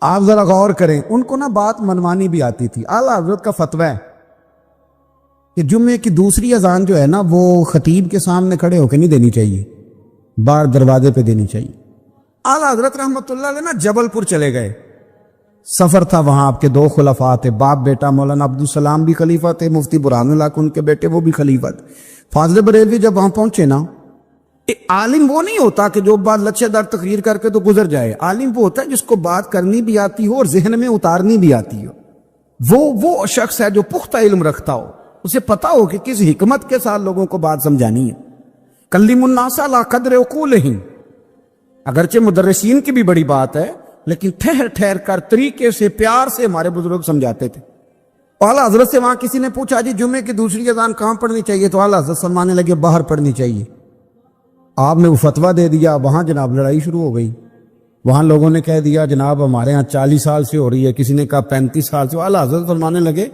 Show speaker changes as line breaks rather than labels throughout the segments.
آپ ذرا غور کریں، ان کو نا بات منوانی بھی آتی تھی۔ اعلیٰ حضرت کا فتویٰ ہے کہ جمعے کی دوسری اذان جو ہے نا وہ خطیب کے سامنے کھڑے ہو کے نہیں دینی چاہیے، باہر دروازے پہ دینی چاہیے۔ اعلیٰ حضرت رحمۃ اللہ علیہ نا جبل پور چلے گئے، سفر تھا، وہاں آپ کے دو خلفاء تھے، باپ بیٹا، مولانا عبدالسلام بھی خلیفہ تھے، مفتی برہان اللہ کے ان کے بیٹے وہ بھی خلیفہ تھے۔ فاضل بریلوی جب وہاں پہنچے نا، عالم وہ نہیں ہوتا کہ جو بات لچھے دار تقریر کر کے تو گزر جائے، عالم وہ ہوتا ہے جس کو بات کرنی بھی آتی ہو اور ذہن میں اتارنی بھی آتی ہو۔ وہ شخص ہے جو پختہ علم رکھتا ہو، اسے پتا ہو کہ کس حکمت کے ساتھ لوگوں کو بات سمجھانی ہے۔ کلم الناس علی قدر عقولہم، اگرچہ مدرسین کی بھی بڑی بات ہے، لیکن ٹھہر ٹھہر کر طریقے سے پیار سے ہمارے بزرگ سمجھاتے تھے۔ اعلیٰ حضرت سے وہاں کسی نے پوچھا جی جمعے کی دوسری اذان کہاں پڑھنی چاہیے، تو اعلیٰ حضرت فرمانے لگے باہر پڑھنی چاہیے۔ آپ نے وہ فتویٰ دے دیا، وہاں جناب لڑائی شروع ہو گئی۔ وہاں لوگوں نے کہہ دیا جناب ہمارے ہاں 40 سال سے ہو رہی ہے، کسی نے کہا 35 سال سے۔ اعلیٰ حضرت فرمانے لگے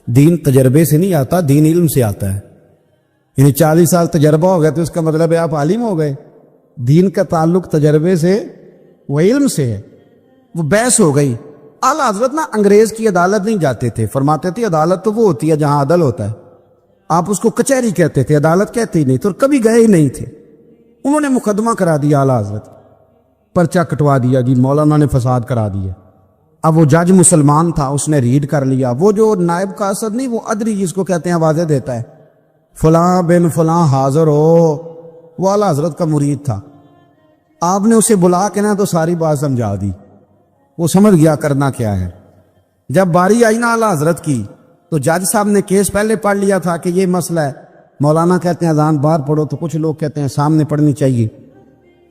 دین تجربے سے نہیں آتا، دین علم سے آتا ہے۔ یعنی 40 سال تجربہ ہو گیا تو اس کا مطلب ہے آپ عالم ہو گئے۔ دین کا تعلق تجربے سے و علم سے ہے۔ وہ بحث ہو گئی۔ اعلیٰ حضرت نا انگریز کی عدالت نہیں جاتے تھے، فرماتے تھے عدالت تو وہ ہوتی ہے جہاں عدل ہوتا ہے، آپ اس کو کچہری کہتے تھے، عدالت کہتے ہی نہیں، تو کبھی گئے ہی نہیں تھے۔ انہوں نے مقدمہ کرا دیا، اعلیٰ حضرت پرچہ کٹوا دیا جی مولانا نے فساد کرا دیا۔ اب وہ جج مسلمان تھا، اس نے ریڈ کر لیا، وہ جو نائب قاصد نہیں، وہ ادری جس کو کہتے ہیں آوازیں دیتا ہے، فلاں بن فلاں حاضر ہو، وہ اعلیٰ حضرت کا مرید تھا۔ آپ نے اسے بلا کے نا تو ساری بات سمجھا دی، وہ سمجھ گیا کرنا کیا ہے۔ جب باری آئی نا اعلیٰ حضرت کی تو جج صاحب نے کیس پہلے پڑھ لیا تھا کہ یہ مسئلہ ہے، مولانا کہتے ہیں اذان باہر پڑھو، تو کچھ لوگ کہتے ہیں سامنے پڑھنی چاہیے۔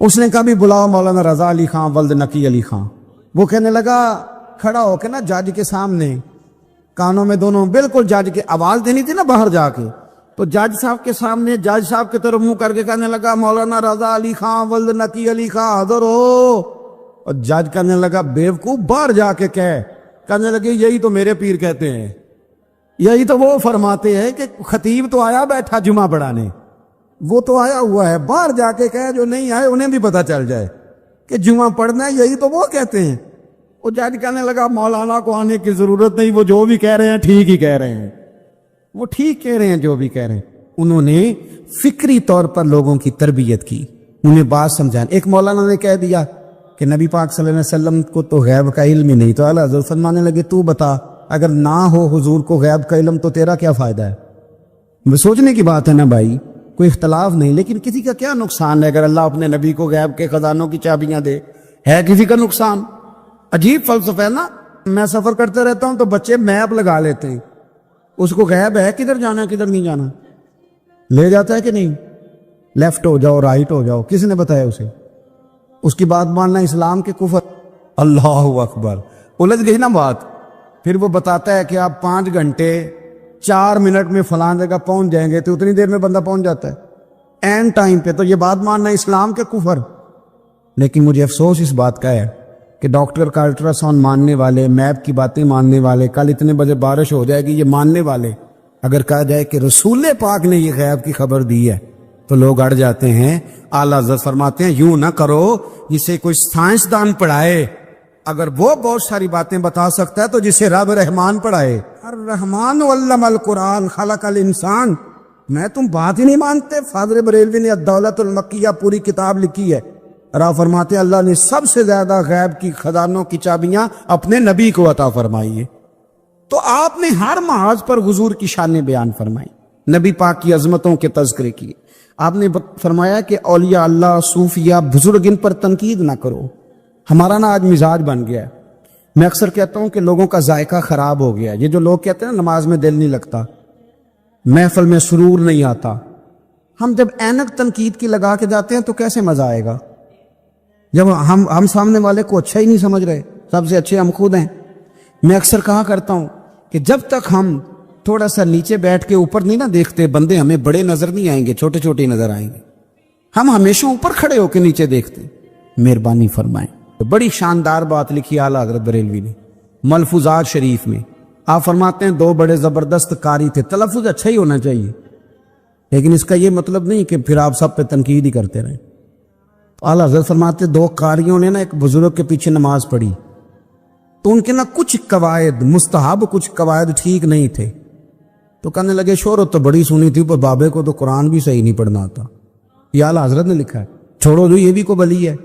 اس نے کہا بھی بلاؤ مولانا رضا علی خان ولد نقی علی خان۔ وہ کہنے لگا کھڑا ہو کے نا جج کے سامنے، کانوں میں دونوں بالکل جج کے آواز دینی تھی نا باہر جا کے، تو جج صاحب کے سامنے جج صاحب کی طرف منہ کر کے کہنے لگا مولانا رضا علی خان ولد نقی علی خان حاضر ہو، اور جج کہنے لگا بیوقوف باہر جا کے کہنے لگے یہی تو میرے پیر کہتے ہیں، یہی تو وہ فرماتے ہیں کہ خطیب تو آیا بیٹھا جمعہ پڑھانے، وہ تو آیا ہوا ہے، باہر جا کے کہے جو نہیں آئے انہیں بھی پتہ چل جائے کہ جمعہ پڑھنا ہے، یہی تو وہ کہتے ہیں۔ وہ جج کہنے لگا مولانا کو آنے کی ضرورت نہیں، وہ جو بھی کہہ رہے ہیں ٹھیک ہی کہہ رہے ہیں، وہ ٹھیک کہہ رہے ہیں جو بھی کہہ رہے ہیں۔ انہوں نے فکری طور پر لوگوں کی تربیت کی، انہیں بات سمجھانے۔ ایک مولانا نے کہہ دیا کہ نبی پاک صلی اللہ علیہ وسلم کو تو غیب کا علم ہی نہیں، تو اعلیٰ حضرت فرمانے لگے تو بتا اگر نہ ہو حضور کو غیب کا علم تو تیرا کیا فائدہ ہے؟ سوچنے کی بات ہے نا بھائی، کوئی اختلاف نہیں، لیکن کسی کا کیا نقصان ہے اگر اللہ اپنے نبی کو غیب کے خزانوں کی چابیاں دے؟ ہے کسی کا نقصان؟ عجیب فلسفہ ہے نا۔ میں سفر کرتے رہتا ہوں تو بچے میپ لگا لیتے ہیں، اس کو غیب ہے کدھر جانا ہے کدھر نہیں جانا، لے جاتا ہے کہ نہیں، لیفٹ ہو جاؤ رائٹ ہو جاؤ، کس نے بتایا اسے؟ اس کی بات ماننا اسلام کے کفر۔ اللہ اکبر، الجھ گئی نا بات۔ پھر وہ بتاتا ہے کہ آپ 5 گھنٹے 4 منٹ میں فلاں جگہ پہنچ جائیں گے، تو اتنی دیر میں بندہ پہنچ جاتا ہے این ٹائم پہ، تو یہ بات ماننا اسلام کے کفر۔ لیکن مجھے افسوس اس بات کا ہے کہ ڈاکٹر کا الٹرا ساؤنڈ ماننے والے، میپ کی باتیں ماننے والے، کل اتنے بجے بارش ہو جائے گی یہ ماننے والے، اگر کہا جائے کہ رسول پاک نے یہ غیب کی خبر دی ہے تو لوگ اڑ جاتے ہیں۔ اعلیٰ حضرت فرماتے ہیں یوں نہ کرو جسے کوئی سائنسدان پڑھائے، اگر وہ بہت ساری باتیں بتا سکتا ہے تو جسے رب رحمان پڑھائے۔ الرحمن علم القرآن خلق الانسان، میں تم بات ہی نہیں مانتے؟ فاضل بریلوی نے الدولت المکیہ پوری کتاب لکھی ہے، را فرماتے ہیں اللہ نے سب سے زیادہ غیب کی خزانوں کی چابیاں اپنے نبی کو عطا فرمائی ہے۔ تو آپ نے ہر محاذ پر حضور کی شانیں بیان فرمائی، نبی پاک کی عظمتوں کے تذکرے کیے۔ آپ نے فرمایا کہ اولیاء اللہ، صوفیہ، بزرگ، ان پر تنقید نہ کرو۔ ہمارا نا آج مزاج بن گیا ہے، میں اکثر کہتا ہوں کہ لوگوں کا ذائقہ خراب ہو گیا ہے۔ یہ جو لوگ کہتے ہیں نا نماز میں دل نہیں لگتا، محفل میں سرور نہیں آتا، ہم جب اینک تنقید کی لگا کے جاتے ہیں تو کیسے مزہ آئے گا جب ہم سامنے والے کو اچھا ہی نہیں سمجھ رہے؟ سب سے اچھے ہم خود ہیں۔ میں اکثر کہا کرتا ہوں کہ جب تک ہم تھوڑا سا نیچے بیٹھ کے اوپر نہیں نہ دیکھتے، بندے ہمیں بڑے نظر نہیں آئیں گے، چھوٹے چھوٹے نظر آئیں گے۔ ہم ہمیشہ اوپر کھڑے ہو کے نیچے دیکھتے۔ مہربانی فرمائیں۔ بڑی شاندار بات لکھی اعلیٰ حضرت بریلوی نے ملفوظات شریف میں۔ آپ فرماتے ہیں 2 بڑے زبردست قاری تھے، تلفظ اچھا ہی ہونا چاہیے، لیکن اس کا یہ مطلب نہیں کہ پھر آپ سب پہ تنقید ہی کرتے رہیں۔ اعلیٰ حضرت فرماتے 2 قاریوں نے نا ایک بزرگ کے پیچھے نماز پڑھی، تو ان کے نا کچھ قواعد مستحب کچھ قواعد ٹھیک نہیں تھے. تو کہنے لگے شہرت تو بڑی سنی تھی پر بابے کو تو قرآن بھی صحیح نہیں پڑھنا آتا. یہ اعلیٰ حضرت نے لکھا ہے, چھوڑو جو یہ بھی کو بلی ہے.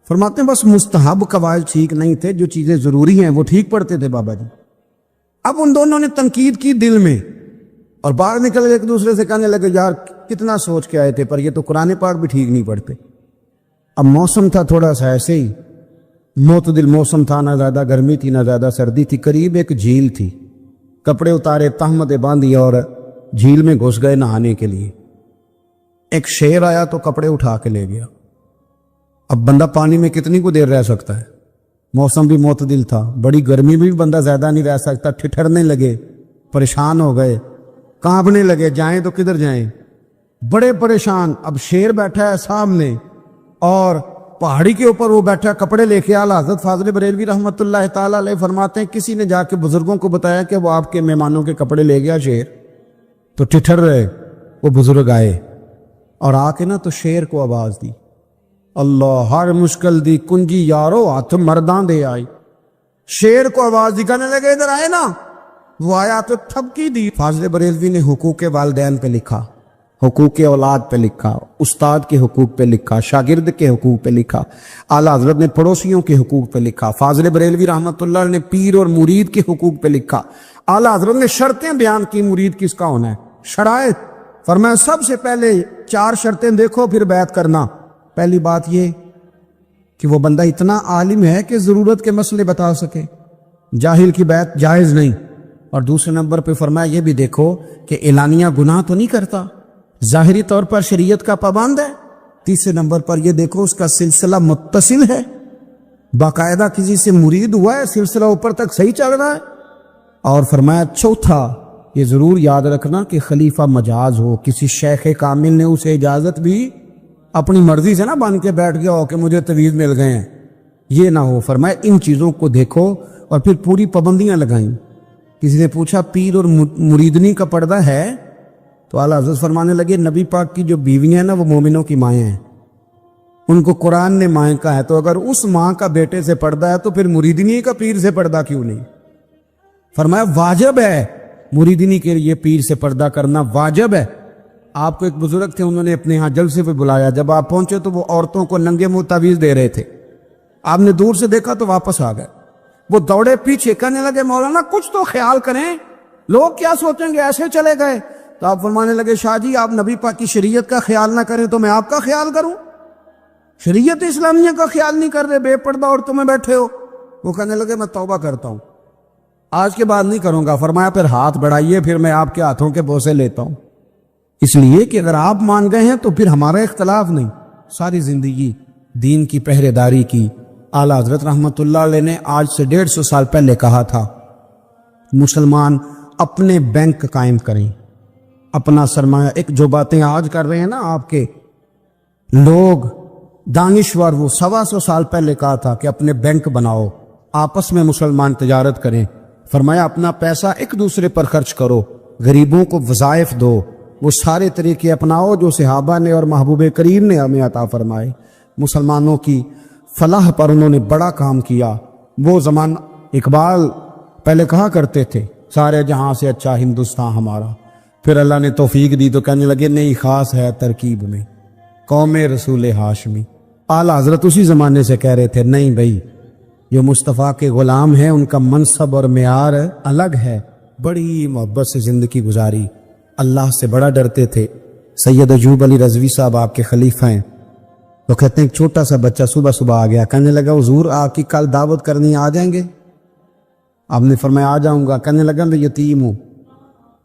فرماتے ہیں بس مستحب قواعد ٹھیک نہیں تھے, جو چیزیں ضروری ہیں وہ ٹھیک پڑھتے تھے بابا جی. اب ان دونوں نے تنقید کی دل میں اور باہر نکل ایک دوسرے سے کہنے لگے یار کتنا سوچ کے آئے تھے پر یہ تو قرآن پاک بھی ٹھیک نہیں پڑھتے. اب موسم تھا تھوڑا سا ایسے ہی معتدل موسم تھا, نہ زیادہ گرمی تھی نہ زیادہ سردی تھی. قریب ایک جھیل تھی, کپڑے اتارے تہمتیں باندھی اور جھیل میں گھس گئے نہانے کے لیے. ایک شیر آیا تو کپڑے اٹھا کے لے گیا. اب بندہ پانی میں کتنی کو دیر رہ سکتا ہے, موسم بھی معتدل تھا, بڑی گرمی میں بھی بندہ زیادہ نہیں رہ سکتا. ٹھٹھرنے لگے, پریشان ہو گئے, کانپنے لگے, جائیں تو کدھر جائیں, بڑے پریشان. اب شیر بیٹھا ہے سامنے اور پہاڑی کے اوپر وہ بیٹھا کپڑے لے کے. اعلیٰ حضرت فاضل بریلوی رحمۃ اللہ تعالی علیہ فرماتے ہیں کسی نے جا کے بزرگوں کو بتایا کہ وہ آپ کے مہمانوں کے کپڑے لے گیا شیر. تو ٹھٹھر رہے, وہ بزرگ آئے اور آ کے نا تو شیر کو آواز دی, اللہ ہر مشکل دی کنجی یارو ہاتھ مرداں دے آئی. شیر کو آواز دی, کہنے لگے ادھر آئے نا. وہ آیا تو ٹھپکی دی. فاضل بریلوی نے حقوق والدین پہ لکھا, حقوق اولاد پہ لکھا, استاد کے حقوق پہ لکھا, شاگرد کے حقوق پہ لکھا. اعلیٰ حضرت نے پڑوسیوں کے حقوق پہ لکھا. فاضل بریلوی رحمۃ اللہ نے پیر اور مرید کے حقوق پہ لکھا. اعلیٰ حضرت نے شرطیں بیان کی مرید کس کا ہونا ہے, شرائط. فرمایا سب سے پہلے 4 شرطیں دیکھو پھر بیعت کرنا. پہلی بات یہ کہ وہ بندہ اتنا عالم ہے کہ ضرورت کے مسئلے بتا سکے, جاہل کی بیعت جائز نہیں. اور دوسرے نمبر پہ فرمایا یہ بھی دیکھو کہ اعلانیہ گناہ تو نہیں کرتا, ظاہری طور پر شریعت کا پابند ہے. تیسرے نمبر پر یہ دیکھو اس کا سلسلہ متصل ہے, باقاعدہ کسی سے مرید ہوا ہے, سلسلہ اوپر تک صحیح چل رہا ہے. اور فرمایا چوتھا یہ ضرور یاد رکھنا کہ خلیفہ مجاز ہو, کسی شیخ کامل نے اسے اجازت بھی اپنی مرضی سے نہ بن کے بیٹھ گیا ہو کہ مجھے تویز مل گئے ہیں, یہ نہ ہو. فرمایا ان چیزوں کو دیکھو اور پھر پوری پابندیاں لگائیں. کسی نے پوچھا پیر اور مریدنی کا پردہ ہے, تو اعلیٰ حضرت فرمانے لگے نبی پاک کی جو بیویاں ہیں نا وہ مومنوں کی مائیں ہیں, ان کو قرآن نے مائیں کہا ہے. تو اگر اس ماں کا بیٹے سے پردہ ہے تو پھر مریدنی کا پیر سے پردہ کیوں نہیں. فرمایا واجب ہے مریدنی کے لیے پیر سے پردہ کرنا, واجب ہے. آپ کو ایک بزرگ تھے, انہوں نے اپنے ہاں جلسے پہ بلایا. جب آپ پہنچے تو وہ عورتوں کو ننگے منہ تعویذ دے رہے تھے. آپ نے دور سے دیکھا تو واپس آ گئے. وہ دوڑے پیچھے, کہنے لگے مولانا کچھ تو خیال کریں, لوگ کیا سوچیں گے, ایسے چلے گئے. تو آپ فرمانے لگے شاہ جی آپ نبی پاک کی شریعت کا خیال نہ کریں تو میں آپ کا خیال کروں, شریعت اسلامیہ کا خیال نہیں کر رہے, بے پردہ عورتوں میں بیٹھے ہو. وہ کہنے لگے میں توبہ کرتا ہوں, آج کے بعد نہیں کروں گا. فرمایا پھر ہاتھ بڑھائیے, پھر میں آپ کے ہاتھوں کے بوسے لیتا ہوں. اس لیے کہ اگر آپ مان گئے ہیں تو پھر ہمارا اختلاف نہیں. ساری زندگی دین کی پہرے داری کی. اعلیٰ حضرت رحمۃ اللہ علیہ نے آج سے 150 سال پہلے کہا تھا مسلمان اپنے بینک قائم کریں, اپنا سرمایہ. ایک جو باتیں آج کر رہے ہیں نا آپ کے لوگ دانشور, وہ 125 سال پہلے کہا تھا کہ اپنے بینک بناؤ, آپس میں مسلمان تجارت کریں. فرمایا اپنا پیسہ ایک دوسرے پر خرچ کرو, غریبوں کو وظائف دو, وہ سارے طریقے اپناؤ جو صحابہ نے اور محبوب کریم نے ہمیں عطا فرمائے. مسلمانوں کی فلاح پر انہوں نے بڑا کام کیا. وہ زمانہ اقبال پہلے کہا کرتے تھے سارے جہاں سے اچھا ہندوستان ہمارا. پھر اللہ نے توفیق دی تو کہنے لگے نہیں, خاص ہے ترکیب میں قوم رسول ہاشمی. اعلیٰ حضرت اسی زمانے سے کہہ رہے تھے نہیں بھائی جو مصطفیٰ کے غلام ہیں ان کا منصب اور معیار الگ ہے. بڑی محبت سے زندگی گزاری, اللہ سے بڑا ڈرتے تھے. سید ایوب علی رضوی صاحب آپ کے خلیفہ ہیں. وہ کہتے ہیں ایک چھوٹا سا بچہ صبح صبح آ گیا, کہنے لگا حضور آپ کی کل دعوت کرنی, آ جائیں گے؟ آپ نے فرمایا آ جاؤں گا. کہنے لگا میں یتیم ہوں,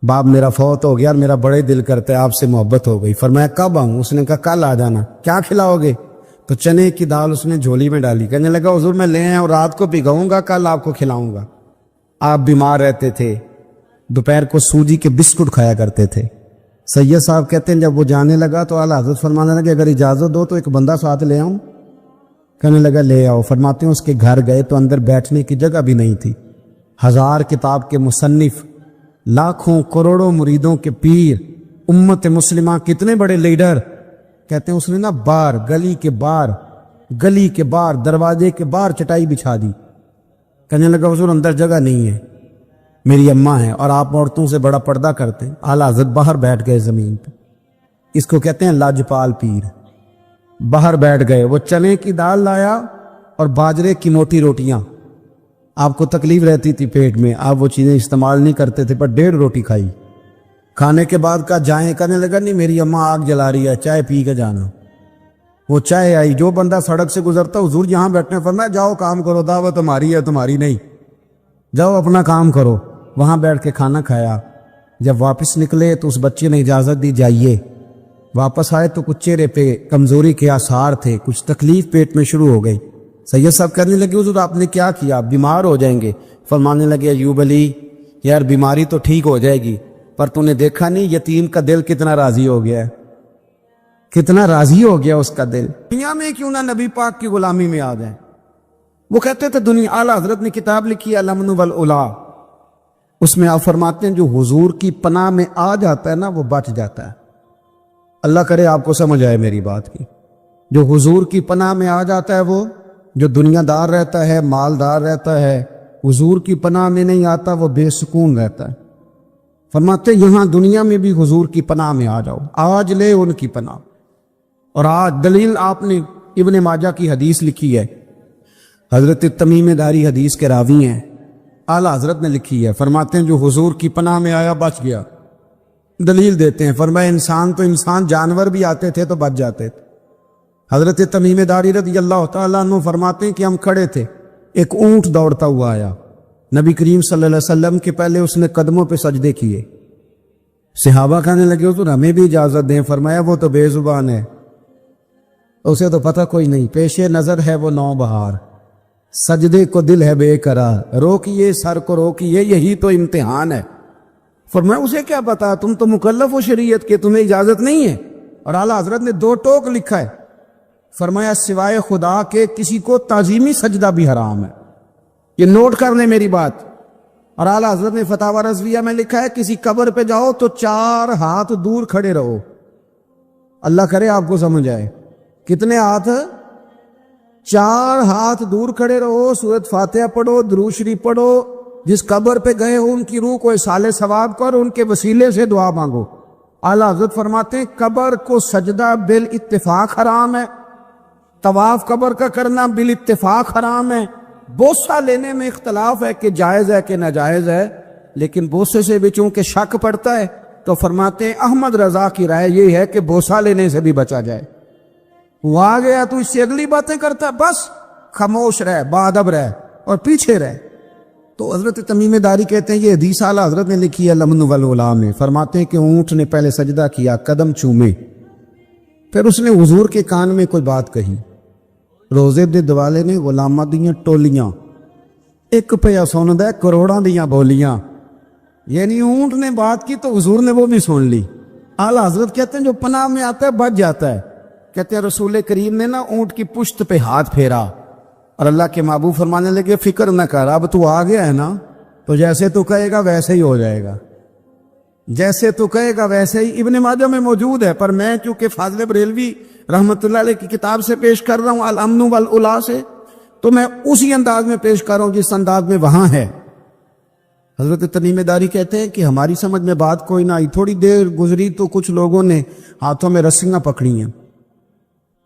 باپ میرا فوت ہو گیا اور میرا بڑے دل کرتا ہے آپ سے محبت ہو گئی. فرمایا کب آؤں؟ اس نے کہا کل آ جانا. کیا کھلاؤ گے؟ تو چنے کی دال اس نے جھولی میں ڈالی. کہنے لگا حضور میں لے آیا اور رات کو بھگاؤں گا, کل آپ کو کھلاؤں گا. آپ بیمار رہتے تھے, دوپہر کو سوجی کے بسکٹ کھایا کرتے تھے. سید صاحب کہتے ہیں جب وہ جانے لگا تو اعلیٰ حضرت فرمانے لگے اگر اجازت دو تو ایک بندہ ساتھ لے آؤں. کہنے لگا لے آؤ. فرماتے ہیں اس کے گھر گئے تو اندر بیٹھنے کی جگہ بھی نہیں تھی. 1000 کتاب کے مصنف, لاکھوں کروڑوں مریدوں کے پیر, امت مسلمہ کتنے بڑے لیڈر. کہتے ہیں اس نے نا گلی کے باہر دروازے کے باہر چٹائی بچھا دی. کہنے لگا حضور اندر جگہ نہیں ہے، میری اماں ہے اور آپ عورتوں سے بڑا پردہ کرتے ہیں۔ اعلیٰ حضرت باہر بیٹھ گئے زمین پہ، اس کو کہتے ہیں لاجپال پیر۔ باہر بیٹھ گئے، وہ چنے کی دال لایا اور باجرے کی موٹی روٹیاں۔ آپ کو تکلیف رہتی تھی پیٹ میں، آپ وہ چیزیں استعمال نہیں کرتے تھے، پر 1.5 روٹی کھائی۔ کھانے کے بعد کہا جائیں، کہنے لگا نہیں میری اماں آگ جلا رہی ہے، چائے پی کے جانا۔ وہ چائے آئی، جو بندہ سڑک سے گزرتا حضور یہاں بیٹھنے فرمایا جاؤ کام کرو، دعوت ہماری ہے تمہاری نہیں، جاؤ اپنا کام کرو۔ وہاں بیٹھ کے کھانا کھایا۔ جب واپس نکلے تو اس بچے نے اجازت دی جائیے۔ واپس آئے تو کچھ چہرے پہ کمزوری کے آثار تھے، کچھ تکلیف پیٹ میں شروع ہو گئی۔ سید صاحب کہنے لگے حضور آپ نے کیا کیا، بیمار ہو جائیں گے۔ فرمانے لگے ایوب علی یار بیماری تو ٹھیک ہو جائے گی، پر تو نے دیکھا نہیں یتیم کا دل کتنا راضی ہو گیا ہے، کتنا راضی ہو گیا اس کا دل۔ دنیا میں کیوں نہ نبی پاک کی غلامی میں آ جائیں۔ وہ کہتے تھے دنیا، اعلیٰ حضرت نے کتاب لکھی ہے الامن والاولا، اس میں آپ فرماتے ہیں جو حضور کی پناہ میں آ جاتا ہے نا وہ بچ جاتا ہے۔ اللہ کرے آپ کو سمجھ آئے میری بات کی۔ جو حضور کی پناہ میں آ جاتا ہے، وہ جو دنیا دار رہتا ہے، مالدار رہتا ہے، حضور کی پناہ میں نہیں آتا وہ بے سکون رہتا ہے۔ فرماتے یہاں دنیا میں بھی حضور کی پناہ میں آ جاؤ، آج لے ان کی پناہ۔ اور آج دلیل آپ نے ابن ماجہ کی حدیث لکھی ہے، حضرت تمیم داری حدیث کے راوی ہیں، اعلیٰ حضرت نے لکھی ہے، فرماتے ہیں جو حضور کی پناہ میں آیا بچ گیا۔ دلیل دیتے ہیں، فرمایا انسان تو انسان، جانور بھی آتے تھے تو بچ جاتے تھے۔ حضرت تمیم داری رضی اللہ تعالیٰ عنہ فرماتے ہیں کہ ہم کھڑے تھے، ایک اونٹ دوڑتا ہوا آیا، نبی کریم صلی اللہ علیہ وسلم کے پہلے اس نے قدموں پہ سجدے کیے۔ صحابہ کہنے لگے حضور ہمیں بھی اجازت دیں۔ فرمایا وہ تو بے زبان ہے، اسے تو پتہ کوئی نہیں، پیش نظر ہے وہ نو بہار، سجدے کو دل ہے بے قرار، روکیے سر کو روکیے یہی تو امتحان ہے۔ فرمایا اسے کیا پتا، تم تو مکلف ہو شریعت کے، تمہیں اجازت نہیں ہے۔ اور اعلیٰ حضرت نے 2 ٹوک لکھا ہے، فرمایا سوائے خدا کے کسی کو تعظیمی سجدہ بھی حرام ہے۔ یہ نوٹ کر لیں میری بات۔ اور اعلیٰ حضرت نے فتاوی رضویہ میں لکھا ہے کسی قبر پہ جاؤ تو 4 ہاتھ دور کھڑے رہو۔ اللہ کرے آپ کو سمجھ آئے، کتنے ہاتھ؟ 4 ہاتھ دور کھڑے رہو، سورۃ فاتحہ پڑھو، درود شریف پڑھو، جس قبر پہ گئے ہو ان کی روح کو اصال ثواب کر، ان کے وسیلے سے دعا مانگو۔ اعلیٰ حضرت فرماتے ہیں قبر کو سجدہ بالاتفاق حرام ہے، طواف قبر کا کرنا بالاتفاق حرام ہے، بوسہ لینے میں اختلاف ہے کہ جائز ہے کہ ناجائز ہے، لیکن بوسے سے بھی چونکہ شک پڑتا ہے تو فرماتے ہیں احمد رضا کی رائے یہ ہے کہ بوسہ لینے سے بھی بچا جائے۔ وہ آ گیا تو اس سے اگلی باتیں کرتا، بس خاموش رہ، باادب رہ اور پیچھے رہ۔ تو حضرت تمیم داری کہتے ہیں یہ حدیث اعلیٰ حضرت نے لکھی ہے الامن والاولا میں، فرماتے ہیں کہ اونٹ نے پہلے سجدہ کیا، قدم چومے، پھر اس نے حضور کے کان میں کوئی بات کہی۔ روزے دے دوالے نے غلاماں دیاں ٹولیاں، ایک پیا سندا کروڑاں دیاں بولیاں، یعنی اونٹ نے بات کی تو حضور نے وہ بھی سن لی۔ اعلیٰ حضرت کہتے ہیں جو پناہ میں آتا ہے بچ جاتا ہے۔ کہتے ہیں رسول کریم نے نا اونٹ کی پشت پہ ہاتھ پھیرا اور اللہ کے محبوب فرمانے لگے فکر نہ کر، اب تو آ گیا ہے نا، تو جیسے تو کہے گا ویسے ہی ہو جائے گا، جیسے تو کہے گا ویسے ہی۔ ابن ماجہ میں موجود ہے، پر میں چونکہ فاضل بریلوی رحمۃ اللہ علیہ کی کتاب سے پیش کر رہا ہوں الامن والاولا سے، تو میں اسی انداز میں پیش کر رہا ہوں جس انداز میں وہاں ہے۔ حضرت تمیم داری کہتے ہیں کہ ہماری سمجھ میں بات کوئی نہ آئی، تھوڑی دیر گزری تو کچھ لوگوں نے ہاتھوں میں رسیاں پکڑی ہیں،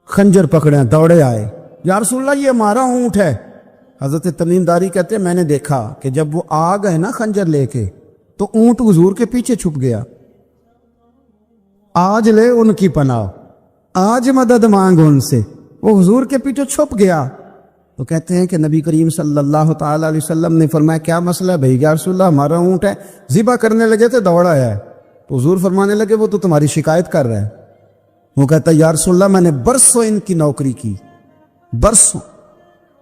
خنجر پکڑے ہیں، دوڑے آئے، یا رسول اللہ یہ ہمارا اونٹ ہے۔ حضرت تمیم داری کہتے ہیں میں نے دیکھا کہ جب وہ آ گئے نا خنجر لے کے تو اونٹ حضور کے پیچھے چھپ گیا۔ آج لے ان کی پناہ، آج مدد مانگ ان سے، وہ حضور کے پیچھے چھپ گیا۔ تو کہتے ہیں کہ نبی کریم صلی اللہ تعالی علیہ وسلم نے فرمایا کیا مسئلہ ہے بھائی؟ یا رسول اللہ ہمارا اونٹ ہے، ذبح کرنے لگے تھے دوڑ آیا ہے۔ تو حضور فرمانے لگے وہ تو تمہاری شکایت کر رہا ہے۔ وہ کہتا ہے یا رسول اللہ میں نے برسوں ان کی نوکری کی، برسوں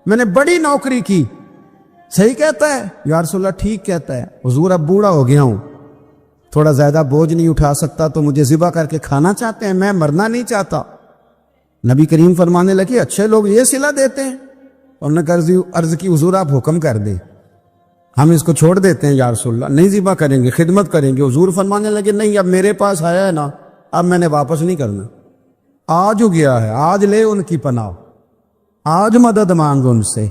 میں نے بڑی نوکری کی۔ صحیح کہتا ہے یا رسول اللہ؟ ٹھیک کہتا ہے حضور، اب بوڑھا ہو گیا ہوں، تھوڑا زیادہ بوجھ نہیں اٹھا سکتا، تو مجھے ذبح کر کے کھانا چاہتے ہیں، میں مرنا نہیں چاہتا۔ نبی کریم فرمانے لگے اچھے لوگ یہ صلہ دیتے ہیں؟ اور نے عرض کی حضور آپ حکم کر دیں، ہم اس کو چھوڑ دیتے ہیں یا رسول اللہ، نہیں ذبح کریں گے، خدمت کریں گے۔ حضور فرمانے لگے نہیں، اب میرے پاس آیا ہے نا، اب میں نے واپس نہیں کرنا، آج ہو گیا ہے، آج لے ان کی پناہ، آج مدد مانگ ان سے،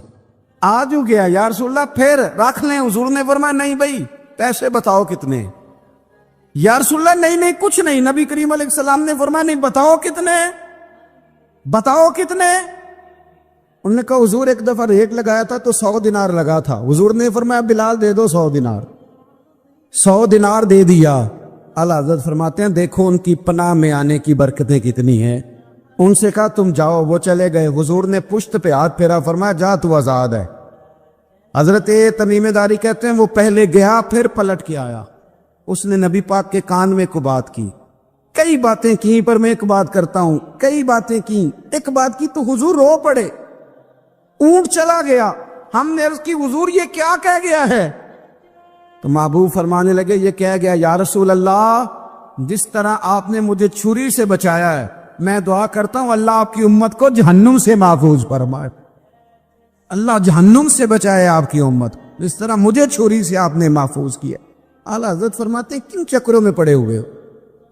آج ہو گیا یا رسول اللہ پھر رکھ لیں. حضور نے فرمایا نہیں بھائی پیسے بتاؤ کتنے. یا رسول اللہ نہیں نہیں کچھ نہیں. نبی کریم علیہ السلام نے فرمایا نہیں بتاؤ کتنے, بتاؤ کتنے. انہوں نے کہا حضور ایک دفعہ ریٹ لگایا تھا تو 100 دینار لگا تھا. حضور نے فرمایا بلال دے دو 100 دینار. 100 دینار دے دیا. اعلیٰ حضرت فرماتے ہیں دیکھو ان کی پناہ میں آنے کی برکتیں کتنی ہیں. ان سے کہا تم جاؤ, وہ چلے گئے. حضور نے پشت پہ ہاتھ پھیرا, فرمایا جا تو آزاد ہے. حضرت تمیم داری کہتے ہیں وہ پہلے گیا پھر پلٹ کے آیا. اس نے نبی پاک کے کان میں کو بات کی, کئی باتیں کی, پر میں ایک بات کرتا ہوں, کئی باتیں کی. ایک بات کی تو حضور رو پڑے. اونٹ چلا گیا. ہم نے عرض کی حضور یہ کیا کہہ گیا ہے؟ تو محبوب فرمانے لگے یہ کہہ گیا یا رسول اللہ جس طرح آپ نے مجھے چھری سے بچایا ہے میں دعا کرتا ہوں اللہ آپ کی امت کو جہنم سے محفوظ فرمائے. اللہ جہنم سے بچائے آپ کی امت, جس طرح مجھے چھری سے آپ نے محفوظ کیا. اعلیٰ حضرت فرماتے ہیں کن چکروں میں پڑے ہوئے ہو,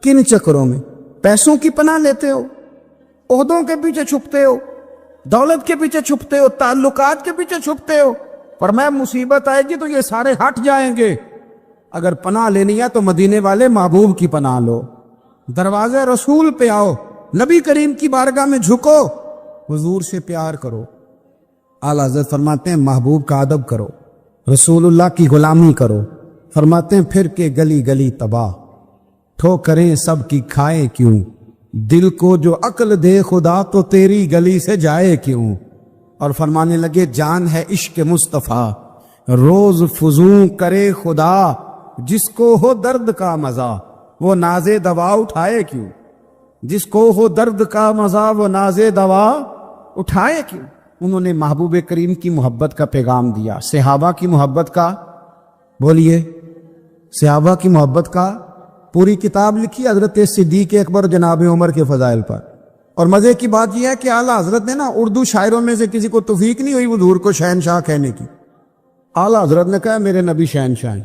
کن چکروں میں؟ پیسوں کی پناہ لیتے ہو, عہدوں کے پیچھے چھپتے ہو, دولت کے پیچھے چھپتے ہو, تعلقات کے پیچھے چھپتے ہو. فرمایا مصیبت آئے گی تو یہ سارے ہٹ جائیں گے. اگر پناہ لینی ہے تو مدینے والے محبوب کی پناہ لو, دروازے رسول پہ آؤ, نبی کریم کی بارگاہ میں جھکو, حضور سے پیار کرو. اعلیٰ حضرت فرماتے ہیں محبوب کا ادب کرو, رسول اللہ کی غلامی کرو. فرماتے ہیں پھر کے گلی گلی تباہ, ٹھوکریں سب کی کھائے کیوں, دل کو جو عقل دے خدا تو تیری گلی سے جائے کیوں. اور فرمانے لگے جان ہے عشق مصطفیٰ, روز فزوں کرے خدا, جس کو ہو درد کا مزہ وہ ناز دوا اٹھائے کیوں. جس کو ہو درد کا مزہ وہ ناز دوا اٹھائے کیوں. انہوں نے محبوب کریم کی محبت کا پیغام دیا, صحابہ کی محبت کا, بولیے صحابہ کی محبت کا پوری کتاب لکھی حضرت صدیق اکبر جناب عمر کے فضائل پر. اور مزے کی بات یہ ہے کہ اعلیٰ حضرت نے نا اردو شاعروں میں سے کسی کو توفیق نہیں ہوئی حضور کو شہنشاہ کہنے کی. اعلیٰ حضرت نے کہا میرے نبی شہنشاہ ہیں.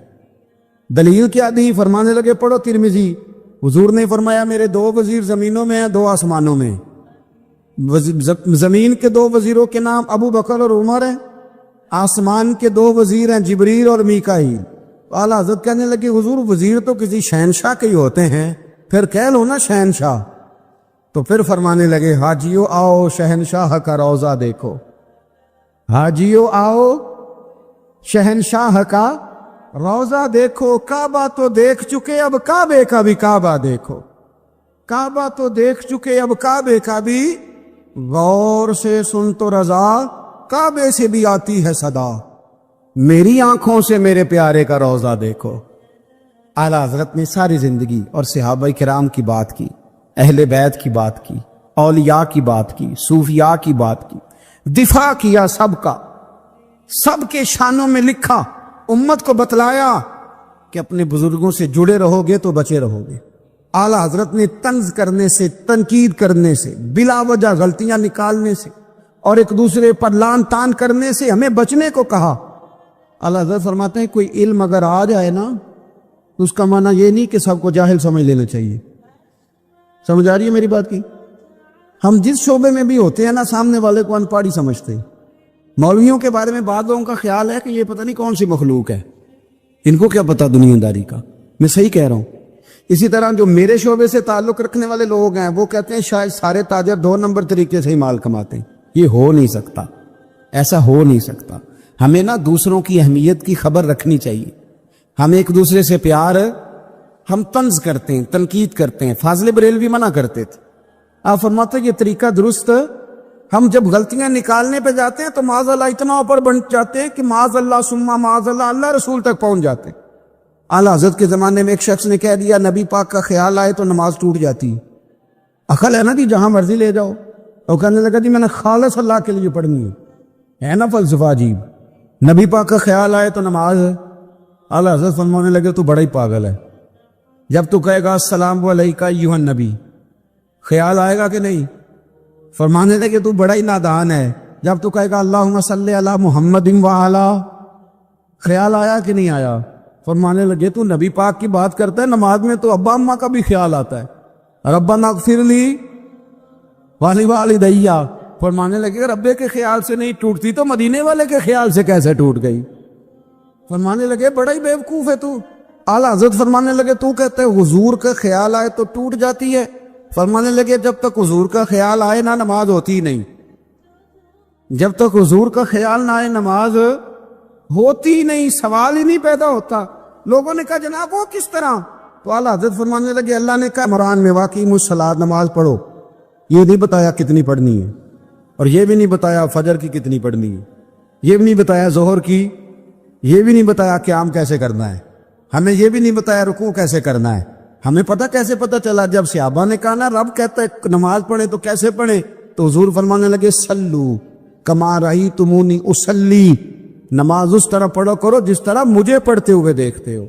دلیل کیا دی؟ فرمانے لگے پڑھو ترمذی. حضور نے فرمایا میرے 2 وزیر زمینوں میں ہیں 2 آسمانوں میں. زمین کے 2 وزیروں کے نام ابو بکر اور عمر ہیں, آسمان کے 2 وزیر ہیں جبریل اور میکائیل. اعلیٰ حضرت کہنے لگے حضور وزیر تو کسی شہنشاہ کے ہی ہوتے ہیں, پھر کہہ لو نا شہنشاہ. تو پھر فرمانے لگے حاجیو آؤ شہنشاہ کا روضہ دیکھو, حاجیو آؤ شہنشاہ کا روضہ دیکھو. کعبہ تو دیکھ چکے اب کعبے کا بھی کعبہ دیکھو, کعبہ تو دیکھ چکے اب کعبے کا بھی, غور سے سن تو رضا کعبے سے بھی آتی ہے صدا, میری آنکھوں سے میرے پیارے کا روضہ دیکھو. اعلیٰ حضرت نے ساری زندگی اور صحابہ کرام کی بات کی, اہل بیت کی بات کی, اولیاء کی بات کی, صوفیاء کی بات کی, دفاع کیا سب کا, سب کے شانوں میں لکھا, امت کو بتلایا کہ اپنے بزرگوں سے جڑے رہو گے تو بچے رہو گے. اعلیٰ حضرت نے طنز کرنے سے, تنقید کرنے سے, بلا وجہ غلطیاں نکالنے سے اور ایک دوسرے پر لان تان کرنے سے ہمیں بچنے کو کہا. اعلیٰ حضرت فرماتے ہیں کوئی علم اگر آ جائے نا تو اس کا معنی یہ نہیں کہ سب کو جاہل سمجھ لینا چاہیے. سمجھ آ رہی ہے میری بات کی؟ ہم جس شعبے میں بھی ہوتے ہیں نا سامنے والے کو ان پڑھ ہی سمجھتے ہیں. مولویوں کے بارے میں بعض لوگوں کا خیال ہے کہ یہ پتہ نہیں کون سی مخلوق ہے, ان کو کیا پتہ دنیا داری کا. میں صحیح کہہ رہا ہوں. اسی طرح جو میرے شعبے سے تعلق رکھنے والے لوگ ہیں وہ کہتے ہیں شاید سارے تاجر 2 نمبر طریقے سے ہی مال کماتے ہیں. یہ ہو نہیں سکتا, ایسا ہو نہیں سکتا. ہمیں نا دوسروں کی اہمیت کی خبر رکھنی چاہیے. ہم ایک دوسرے سے پیار, ہم طنز کرتے ہیں, تنقید کرتے ہیں. فاضل بریلوی منع کرتے تھے. آپ فرماتے ہیں یہ طریقہ درست. ہم جب غلطیاں نکالنے پہ جاتے ہیں تو معاذ اللہ اتنا اوپر بن جاتے ہیں کہ معاذ اللہ ثم معاذ اللہ اللہ رسول تک پہنچ جاتے ہیں. اعلیٰ حضرت کے زمانے میں ایک شخص نے کہہ دیا نبی پاک کا خیال آئے تو نماز ٹوٹ جاتی ہے. عقل ہے نا جی, جہاں مرضی لے جاؤ. اور کہنے لگا جی میں نے خالص اللہ کے لیے پڑھنی ہے نا فلسفہ عجیب. نبی پاک کا خیال آئے تو نماز. اعلیٰ حضرت فرمانے لگے تو بڑا ہی پاگل ہے. جب تو کہے گا السلام علیکہ ایھا النبی, خیال آئے گا کہ نہیں؟ فرمانے لگے تو بڑا ہی نادان ہے. جب تو کہے گا اللہم صلی علی محمد وعلی, خیال آیا کہ نہیں آیا؟ فرمانے لگے تو نبی پاک کی بات کرتا ہے, نماز میں تو ابا اماں کا بھی خیال آتا ہے. ربنا اغفر لی والوالدیّ, فرمانے لگے اگر ابے کے خیال سے نہیں ٹوٹتی تو مدینے والے کے خیال سے کیسے ٹوٹ گئی؟ فرمانے لگے بڑا ہی بیوقوف ہے تو۔ اعلیٰ حضرت فرمانے لگے تو کہتے ہیں حضور کا خیال آئے تو ٹوٹ جاتی ہے؟ فرمانے لگے جب تک حضور کا خیال آئے نہ نماز ہوتی ہی نہیں، جب تک حضور کا خیال نہ آئے نماز ہوتی ہی نہیں، سوال ہی نہیں پیدا ہوتا۔ لوگوں نے کہا جناب وہ کس طرح؟ تو اعلیٰ حضرت فرمانے لگے اللہ نے کہا قرآن میں واقعی الصلاۃ نماز پڑھو، یہ نہیں بتایا کتنی پڑھنی ہے، اور یہ بھی نہیں بتایا فجر کی کتنی پڑھنی ہے، یہ بھی نہیں بتایا ظہر کی، یہ بھی نہیں بتایا قیام کیسے کرنا ہے، ہمیں یہ بھی نہیں بتایا رکوع کیسے کرنا ہے۔ ہمیں کیسے پتہ چلا؟ جب صحابہ نے کہا نا رب کہتا ہے نماز پڑھے تو کیسے پڑھے، تو حضور فرمانے لگے سلو کما رأیتمونی اصلی، نماز اس طرح پڑھو کرو جس طرح مجھے پڑھتے ہوئے دیکھتے ہو۔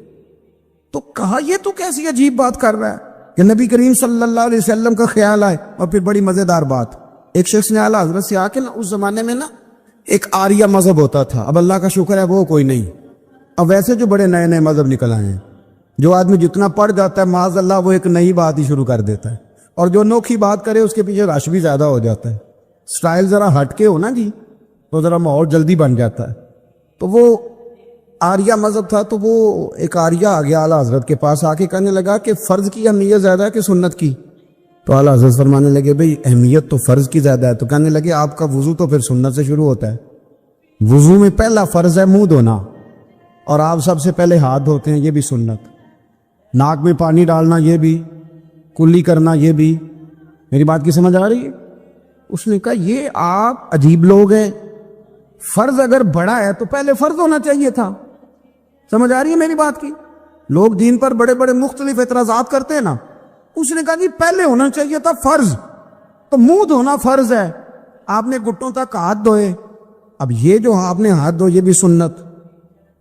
تو کہا یہ تو کیسی عجیب بات کر رہا ہے کہ نبی کریم صلی اللہ علیہ وسلم کا خیال آئے۔ اور پھر بڑی مزیدار بات، ایک شخص نے اعلیٰ حضرت سے آ کے نا اس زمانے میں نا ایک آریہ مذہب ہوتا تھا، اب اللہ کا شکر ہے وہ کوئی نہیں، اب ویسے جو بڑے نئے نئے مذہب نکل آئے ہیں، جو آدمی جتنا پڑھ جاتا ہے معاذ اللہ وہ ایک نئی بات ہی شروع کر دیتا ہے، اور جو انوکھی بات کرے اس کے پیچھے رش بھی زیادہ ہو جاتا ہے، سٹائل ذرا ہٹ کے ہو نا جی تو ذرا ماحول جلدی بن جاتا ہے۔ تو وہ آریہ مذہب تھا، تو وہ ایک آریہ آ گیا اعلیٰ حضرت کے پاس آ کے کہنے لگا کہ فرض کی اہمیت زیادہ ہے کہ سنت کی؟ تو اعلیٰ حضرت فرمانے لگے بھئی اہمیت تو فرض کی زیادہ ہے۔ تو کہنے لگے آپ کا وضو تو پھر سنت سے شروع ہوتا ہے، وضو میں پہلا فرض ہے منہ دھونا، اور آپ سب سے پہلے ہاتھ دھوتے ہیں، یہ بھی سنت، ناک میں پانی ڈالنا یہ بھی، کلی کرنا یہ بھی۔ میری بات کی سمجھ آ رہی ہے؟ اس نے کہا یہ آپ عجیب لوگ ہیں، فرض اگر بڑا ہے تو پہلے فرض ہونا چاہیے تھا۔ سمجھ آ رہی ہے میری بات کی؟ لوگ دین پر بڑے بڑے مختلف اعتراضات کرتے ہیں نا، اس نے کہا جی پہلے ہونا چاہیے تھا فرض، تو منہ دھونا فرض ہے، آپ نے گھٹنوں تک ہاتھ دھوئے، اب یہ جو آپ نے ہاتھ دھو یہ بھی سنت،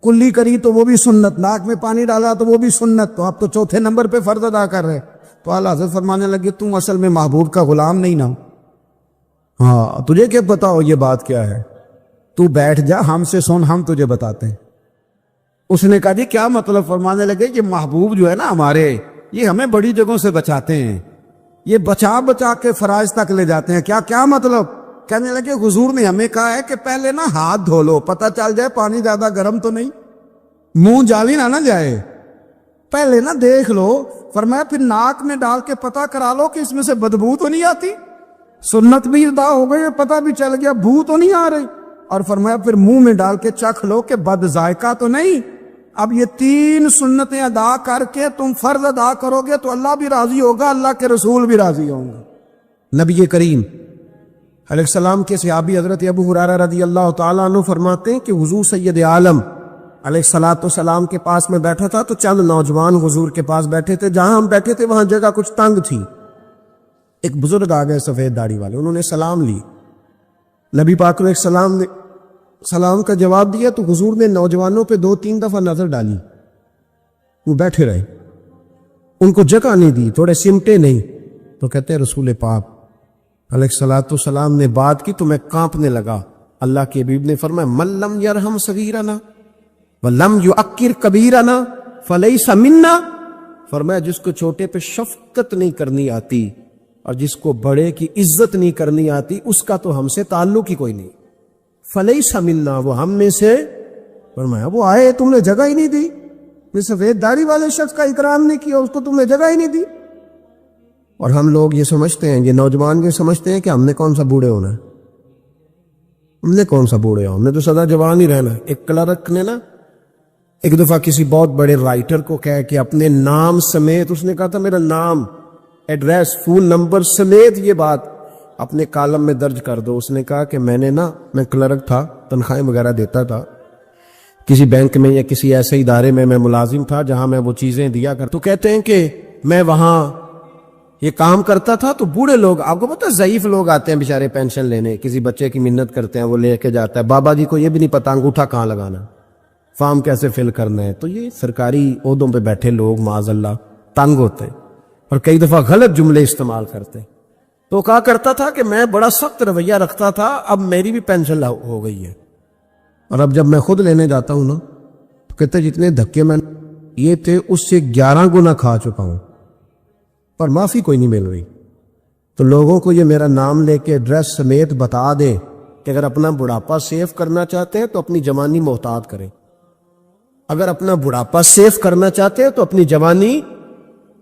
کلی کری تو وہ بھی سنت، ناک میں پانی ڈالا تو وہ بھی سنت، تو آپ تو چوتھے نمبر پہ فرض ادا کر رہے۔ تو اعلیٰ حضرت فرمانے لگے تم اصل میں محبوب کا غلام نہیں نا، ہاں تجھے کیا پتا ہو یہ بات کیا ہے، تو بیٹھ جا ہم سے سن، ہم تجھے بتاتے ہیں۔ اس نے کہا جی کیا مطلب؟ فرمانے لگے یہ محبوب جو ہے نا ہمارے، یہ ہمیں بڑی جگہوں سے بچاتے ہیں، یہ بچا بچا کے فرائض تک لے جاتے ہیں۔ کیا مطلب؟ کہنے لگے حضور نے ہمیں کہا ہے کہ پہلے نا ہاتھ دھو لو، پتہ چل جائے پانی زیادہ گرم تو نہیں، منہ جالی نہ جائے، پہلے نا دیکھ لو۔ فرمایا پھر ناک میں ڈال کے پتہ کرا لو کہ اس میں سے بدبو تو نہیں آتی، سنت بھی ادا ہو گئی، پتہ بھی چل گیا بو تو نہیں آ رہی، اور فرمایا پھر منہ میں ڈال کے چکھ لو کہ بد ذائقہ تو نہیں۔ اب یہ 3 سنتیں ادا کر کے تم فرض ادا کرو گے تو اللہ بھی راضی ہوگا، اللہ کے رسول بھی راضی ہوں گے۔ نبی کریم علیہ السلام کے صحابی حضرت ابو ہریرہ رضی اللہ تعالیٰ عنہ فرماتے ہیں کہ حضور سید عالم علیہ السلام کے پاس میں بیٹھا تھا، تو چند نوجوان حضور کے پاس بیٹھے تھے، جہاں ہم بیٹھے تھے وہاں جگہ کچھ تنگ تھی۔ ایک بزرگ آ گئے سفید داڑھی والے، انہوں نے سلام لی، نبی پاک علیہ السلام نے سلام کا جواب دیا، تو حضور نے نوجوانوں پہ 2-3 دفعہ نظر ڈالی، وہ بیٹھے رہے، ان کو جگہ نہیں دی، تھوڑے سمٹے نہیں۔ تو کہتے ہیں رسول پاک علیہ السلام نے بات کی تو میں کانپنے لگا۔ اللہ کے حبیب نے فرمایا من لم یرحم صغیرنا ولم یعکر کبیرنا فلیس منا، فرمایا جس کو چھوٹے پہ شفقت نہیں کرنی آتی اور جس کو بڑے کی عزت نہیں کرنی آتی اس کا تو ہم سے تعلق ہی کوئی نہیں، فلیس منا، وہ ہم میں سے۔ فرمایا وہ آئے تم نے جگہ ہی نہیں دی، سفید داڑھی والے شخص کا اکرام نہیں کیا، اس کو تم نے جگہ ہی نہیں دی۔ اور ہم لوگ یہ سمجھتے ہیں، یہ نوجوان یہ سمجھتے ہیں کہ ہم نے کون سا بوڑھے ہونا ہے، ہم نے کون سا بوڑھے ہونا، ہم نے تو سدا جوان ہی رہنا ہے۔ ایک کلرک نے نا ایک دفعہ کسی بہت بڑے رائٹر کو کہہ کہ اپنے نام سمیت، اس نے کہا تھا میرا نام، ایڈریس، فون نمبر سمیت یہ بات اپنے کالم میں درج کر دو۔ اس نے کہا کہ میں کلرک تھا، تنخواہیں وغیرہ دیتا تھا کسی بینک میں یا کسی ایسے ادارے میں ملازم تھا جہاں میں وہ چیزیں دیا کرتا۔ تو کہتے ہیں کہ میں وہاں یہ کام کرتا تھا، تو بوڑھے لوگ، آپ کو پتہ ضعیف لوگ آتے ہیں بیچارے پینشن لینے، کسی بچے کی منت کرتے ہیں، وہ لے کے جاتا ہے، بابا جی کو یہ بھی نہیں پتا انگوٹھا کہاں لگانا، فارم کیسے فل کرنا ہے۔ تو یہ سرکاری عہدوں پہ بیٹھے لوگ معاذ اللہ تنگ ہوتے ہیں اور کئی دفعہ غلط جملے استعمال کرتے ہیں۔ تو کہا کرتا تھا کہ میں بڑا سخت رویہ رکھتا تھا، اب میری بھی پینشن ہو گئی ہے، اور اب جب میں خود لینے جاتا ہوں نا تو کہتے جتنے دھکے میں یہ تھے اس سے 11 گنا کھا چکا ہوں، پر معافی کوئی نہیں مل رہی۔
تو لوگوں کو یہ میرا نام لے کے ایڈریس سمیت بتا دیں کہ اگر اپنا بڑھاپا سیف کرنا چاہتے ہیں تو اپنی جوانی محتاط کریں، اگر اپنا بڑھاپا سیف کرنا چاہتے ہیں تو اپنی جوانی،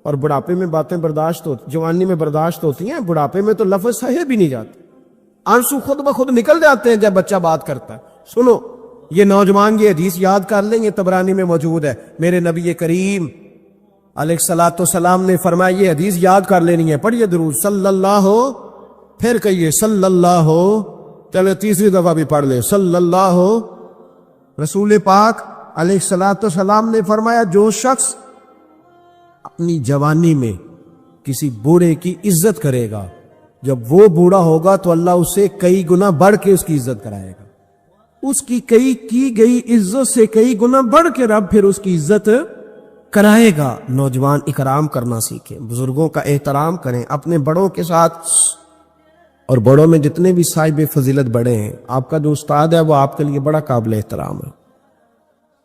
اور بڑھاپے میں باتیں برداشت ہوتی، جوانی میں برداشت ہوتی ہیں، بڑھاپے میں تو لفظ صحیح بھی نہیں جاتے، آنسو خود بخود نکل جاتے ہیں جب بچہ بات کرتا ہے۔ سنو، یہ نوجوان یہ حدیث یاد کر لیں، یہ طبرانی میں موجود ہے، میرے نبی کریم علیہ الصلوۃ والسلام نے فرمایا یہ حدیث یاد کر لینی ہے، پڑھیے درود صلی اللہ ہو، پھر کہیے صلی اللہ ہو، چلے تیسری دفعہ بھی پڑھ لیں صلی اللہ ہو۔ رسول پاک علیہ الصلوۃ والسلام نے فرمایا جو شخص اپنی جوانی میں کسی بوڑھے کی عزت کرے گا، جب وہ بوڑھا ہوگا تو اللہ اسے کئی گنا بڑھ کے اس کی عزت کرائے گا، اس کی کئی کی گئی عزت سے کئی گنا بڑھ کے رب پھر اس کی عزت کرائے گا۔ نوجوان اکرام کرنا سیکھیں، بزرگوں کا احترام کریں، اپنے بڑوں کے ساتھ، اور بڑوں میں جتنے بھی صاحب فضیلت بڑے ہیں، آپ کا جو استاد ہے وہ آپ کے لیے بڑا قابل احترام ہے،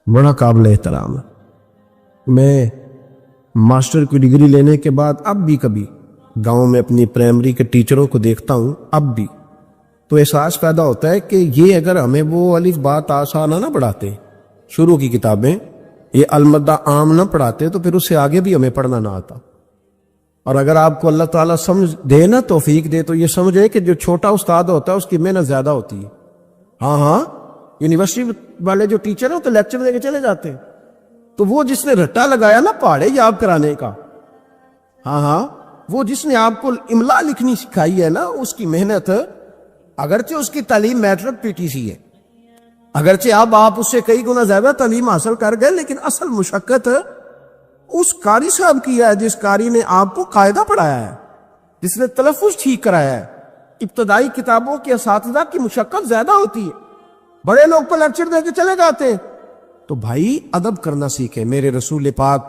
بڑا قابل احترام ہے۔ میں ماسٹر کی ڈگری لینے کے بعد اب بھی کبھی گاؤں میں اپنی پرائمری کے ٹیچروں کو دیکھتا ہوں، اب بھی تو احساس پیدا ہوتا ہے کہ یہ اگر ہمیں وہ الف با تا سا نہ پڑھاتے، شروع کی کتابیں یہ المدہ عام نہ پڑھاتے تو پھر اس سے آگے بھی ہمیں پڑھنا نہ آتا۔ اور اگر آپ کو اللہ تعالیٰ سمجھ دے نا، توفیق دے، تو یہ سمجھے کہ جو چھوٹا استاد ہوتا ہے اس کی محنت زیادہ ہوتی ہے۔ ہاں یونیورسٹی والے جو ٹیچر ہیں تو لیکچر دے کے چلے جاتے ہیں، تو وہ جس نے رٹا لگایا نا پہاڑے یاد کرانے کا، وہ جس نے آپ کو املا لکھنی سکھائی ہے نا، اس کی محنت، اگرچہ اس کی تعلیم میٹرک پی ٹی سی ہے، اگرچہ اب آپ اس سے کئی گنا زیادہ تعلیم حاصل کر گئے، لیکن اصل مشقت اس قاری صاحب کی ہے جس قاری نے آپ کو قاعدہ پڑھایا ہے، جس نے تلفظ ٹھیک کرایا ہے۔ ابتدائی کتابوں کے اساتذہ کی مشقت زیادہ ہوتی ہے، بڑے لوگ پر لیکچر دے کے چلے جاتے ہیں۔ تو بھائی ادب کرنا سیکھیں۔ میرے رسول پاک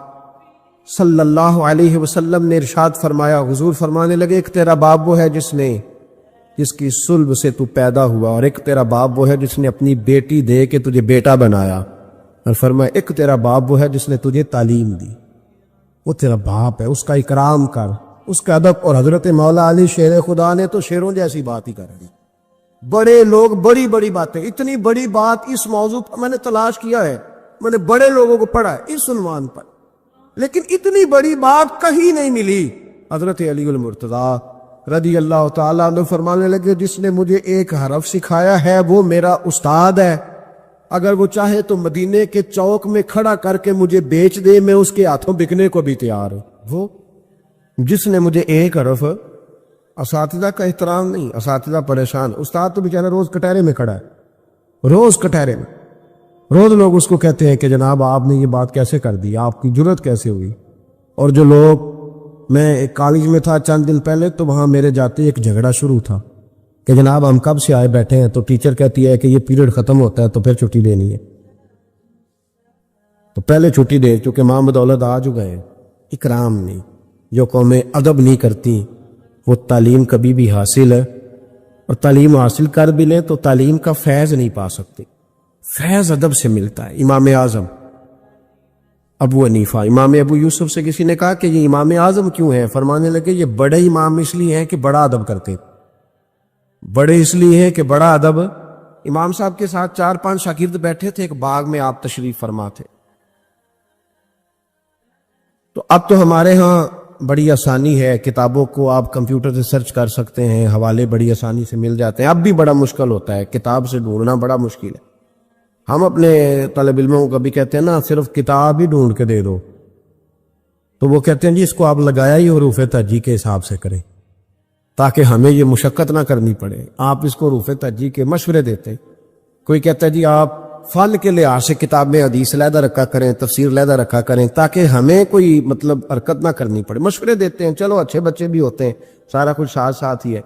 صلی اللہ علیہ وسلم نے ارشاد فرمایا، حضور فرمانے لگے ایک تیرا باپ وہ ہے جس کی صلب سے تو پیدا ہوا، اور ایک تیرا باپ وہ ہے جس نے اپنی بیٹی دے کے تجھے بیٹا بنایا، اور فرمایا ایک تیرا باپ وہ ہے جس نے تجھے تعلیم دی۔ وہ تیرا باپ ہے، اس کا اکرام کر، اس کا ادب۔ اور حضرت مولا علی شیر خدا نے تو شیروں جیسی بات ہی کر دی۔ بڑے لوگ بڑی بڑی باتیں، اتنی بڑی بات اس موضوع پر میں نے تلاش کیا ہے، میں نے بڑے لوگوں کو پڑھا ہے اس عنوان پر، لیکن اتنی بڑی بات کہیں نہیں ملی۔ حضرت علی المرتضیٰ رضی اللہ تعالیٰ عنہ فرمانے لگے جس نے مجھے ایک حرف سکھایا ہے وہ میرا استاد ہے، اگر وہ چاہے تو مدینے کے چوک میں کھڑا کر کے مجھے بیچ دے، میں اس کے ہاتھوں بکنے کو بھی تیار ہوں۔ وہ جس نے مجھے ایک حرف، اساتذہ کا احترام نہیں، اساتذہ پریشان، استاد تو بیچارہ روز کٹہرے میں کھڑا ہے، روز کٹہرے میں، روز لوگ اس کو کہتے ہیں کہ جناب آپ نے یہ بات کیسے کر دی، آپ کی جرت کیسے ہوئی۔ اور جو لوگ، میں ایک کالج میں تھا چند دن پہلے، تو وہاں میرے جاتے ایک جھگڑا شروع تھا کہ جناب ہم کب سے آئے بیٹھے ہیں، تو ٹیچر کہتی ہے کہ یہ پیریڈ ختم ہوتا ہے تو پھر چھٹی لینی ہے، تو پہلے چھٹی دے چونکہ ماں بدولت آ چکے ہیں۔ اکرام نہیں، جو قومیں ادب نہیں کرتی وہ تعلیم کبھی بھی حاصل ہے، اور تعلیم حاصل کر بھی لیں تو تعلیم کا فیض نہیں پا سکتے۔ فیض ادب سے ملتا ہے۔ امام اعظم ابو حنیفہ، امام ابو یوسف سے کسی نے کہا کہ یہ امام اعظم کیوں ہے؟ فرمانے لگے یہ بڑے امام اس لیے ہیں کہ بڑا ادب کرتے، بڑے اس لیے ہیں کہ بڑا ادب۔ امام صاحب کے ساتھ 4-5 شاگرد بیٹھے تھے، ایک باغ میں آپ تشریف فرما تھے۔ تو اب تو ہمارے ہاں بڑی آسانی ہے، کتابوں کو آپ کمپیوٹر سے سرچ کر سکتے ہیں، حوالے بڑی آسانی سے مل جاتے ہیں۔ اب بھی بڑا مشکل ہوتا ہے، کتاب سے ڈھونڈنا بڑا مشکل ہے۔ ہم اپنے طالب علموں کو کبھی کہتے ہیں نا صرف کتاب ہی ڈھونڈ کے دے دو، تو وہ کہتے ہیں جی اس کو آپ لگایا ہی حروف ترجیح کے حساب سے کریں تاکہ ہمیں یہ مشقت نہ کرنی پڑے۔ آپ اس کو حروف ترجیح کے مشورے دیتے ہیں۔ کوئی کہتا ہے جی آپ فن کے لحاظ سے کتابیں حدیث علیحدہ رکھا کریں، تفسیر علیحدہ رکھا کریں تاکہ ہمیں کوئی حرکت نہ کرنی پڑے، مشورے دیتے ہیں۔ چلو اچھے بچے بھی ہوتے ہیں، سارا کچھ ساتھ ساتھ ہی ہے۔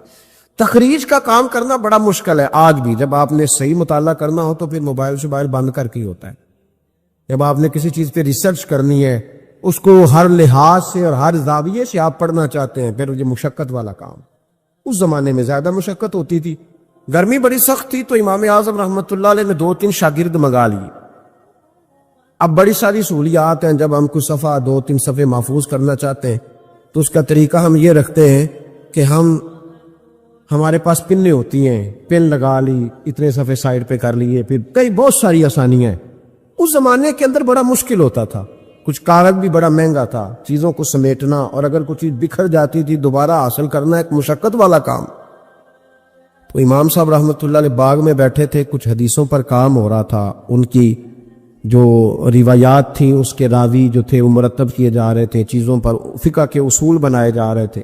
تخریج کا کام کرنا بڑا مشکل ہے آج بھی۔ جب آپ نے صحیح مطالعہ کرنا ہو تو پھر موبائل شوبائل بند کر کے ہی ہوتا ہے۔ جب آپ نے کسی چیز پہ ریسرچ کرنی ہے، اس کو ہر لحاظ سے اور ہر زاویے سے آپ پڑھنا چاہتے ہیں، پھر یہ مشقت والا کام۔ اس زمانے میں زیادہ مشقت ہوتی تھی، گرمی بڑی سخت تھی، تو امام اعظم رحمۃ اللہ علیہ نے 2-3 شاگرد منگا لیے۔ اب بڑی ساری سہولیات ہیں، جب ہم کچھ صفحہ 2-3 صفحے محفوظ کرنا چاہتے ہیں تو اس کا طریقہ ہم یہ رکھتے ہیں کہ ہمارے پاس پنیں ہوتی ہیں، پن لگا لی، اتنے صفحے سائڈ پہ کر لیے، پھر کئی بہت ساری آسانیاں ہیں۔ اس زمانے کے اندر بڑا مشکل ہوتا تھا، کچھ کاغذ بھی بڑا مہنگا تھا، چیزوں کو سمیٹنا، اور اگر کوئی چیز بکھر جاتی تھی دوبارہ حاصل کرنا ایک مشقت والا کام۔ تو امام صاحب رحمۃ اللہ علیہ باغ میں بیٹھے تھے، کچھ حدیثوں پر کام ہو رہا تھا، ان کی جو روایات تھیں اس کے راوی جو تھے وہ مرتب کیے جا رہے تھے، چیزوں پر فقہ کے اصول بنائے جا رہے تھے،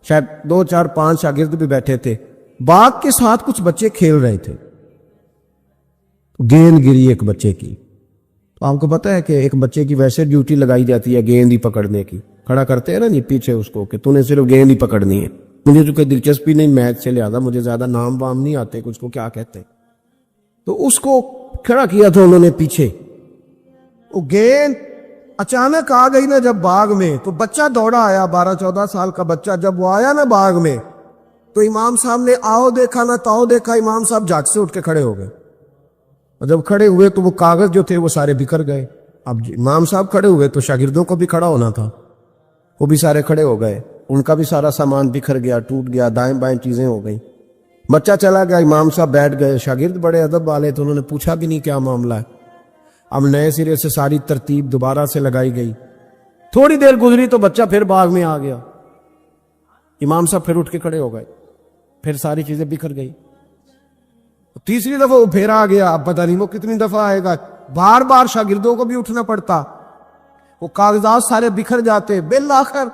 شاید 2 4 5 شاگرد بھی بیٹھے تھے۔ باغ کے ساتھ کچھ بچے کھیل رہے تھے، گیند گری ایک بچے کی۔ تو آپ کو پتہ ہے کہ ایک بچے کی ویسے ڈیوٹی لگائی جاتی ہے گیند ہی پکڑنے کی، کھڑا کرتے ہیں نا جی پیچھے اس کو کہ تو نے صرف گیند ہی پکڑنی ہے۔ مجھے چونکہ دلچسپی نہیں میچ سے، لہٰذا مجھے زیادہ نام وام نہیں آتے کچھ کو کیا کہتے ہیں، تو اس کو کھڑا کیا تھا انہوں نے پیچھے۔ وہ گیند اچانک آ گئی نا جب باغ میں، تو بچہ دوڑا آیا، 12 14 سال کا بچہ، جب وہ آیا نا باغ میں تو امام صاحب نے آؤ دیکھا نہ تاؤ دیکھا، امام صاحب جھٹ سے اٹھ کے کھڑے ہو گئے، اور جب کھڑے ہوئے تو وہ کاغذ جو تھے وہ سارے بکھر گئے۔ اب امام صاحب کھڑے ہوئے تو شاگردوں کو بھی کھڑا ہونا تھا، وہ بھی سارے کھڑے ہو گئے، ان کا بھی سارا سامان بکھر گیا، ٹوٹ گیا، دائیں بائیں چیزیں ہو گئیں۔ بچہ چلا گیا، امام صاحب بیٹھ گئے، شاگرد بڑے ادب والے تو انہوں نے پوچھا بھی نہیں کیا معاملہ ہے۔ اب نئے سرے سے ساری ترتیب دوبارہ سے لگائی گئی، تھوڑی دیر گزری تو بچہ پھر باغ میں آ گیا، امام صاحب پھر اٹھ کے کھڑے ہو گئے، پھر ساری چیزیں بکھر گئی۔ تیسری دفعہ وہ پھر آ گیا، اب پتہ نہیں وہ کتنی دفعہ آئے گا، بار بار شاگردوں کو بھی اٹھنا پڑتا، وہ کاغذات سارے بکھر جاتے۔ بالآخر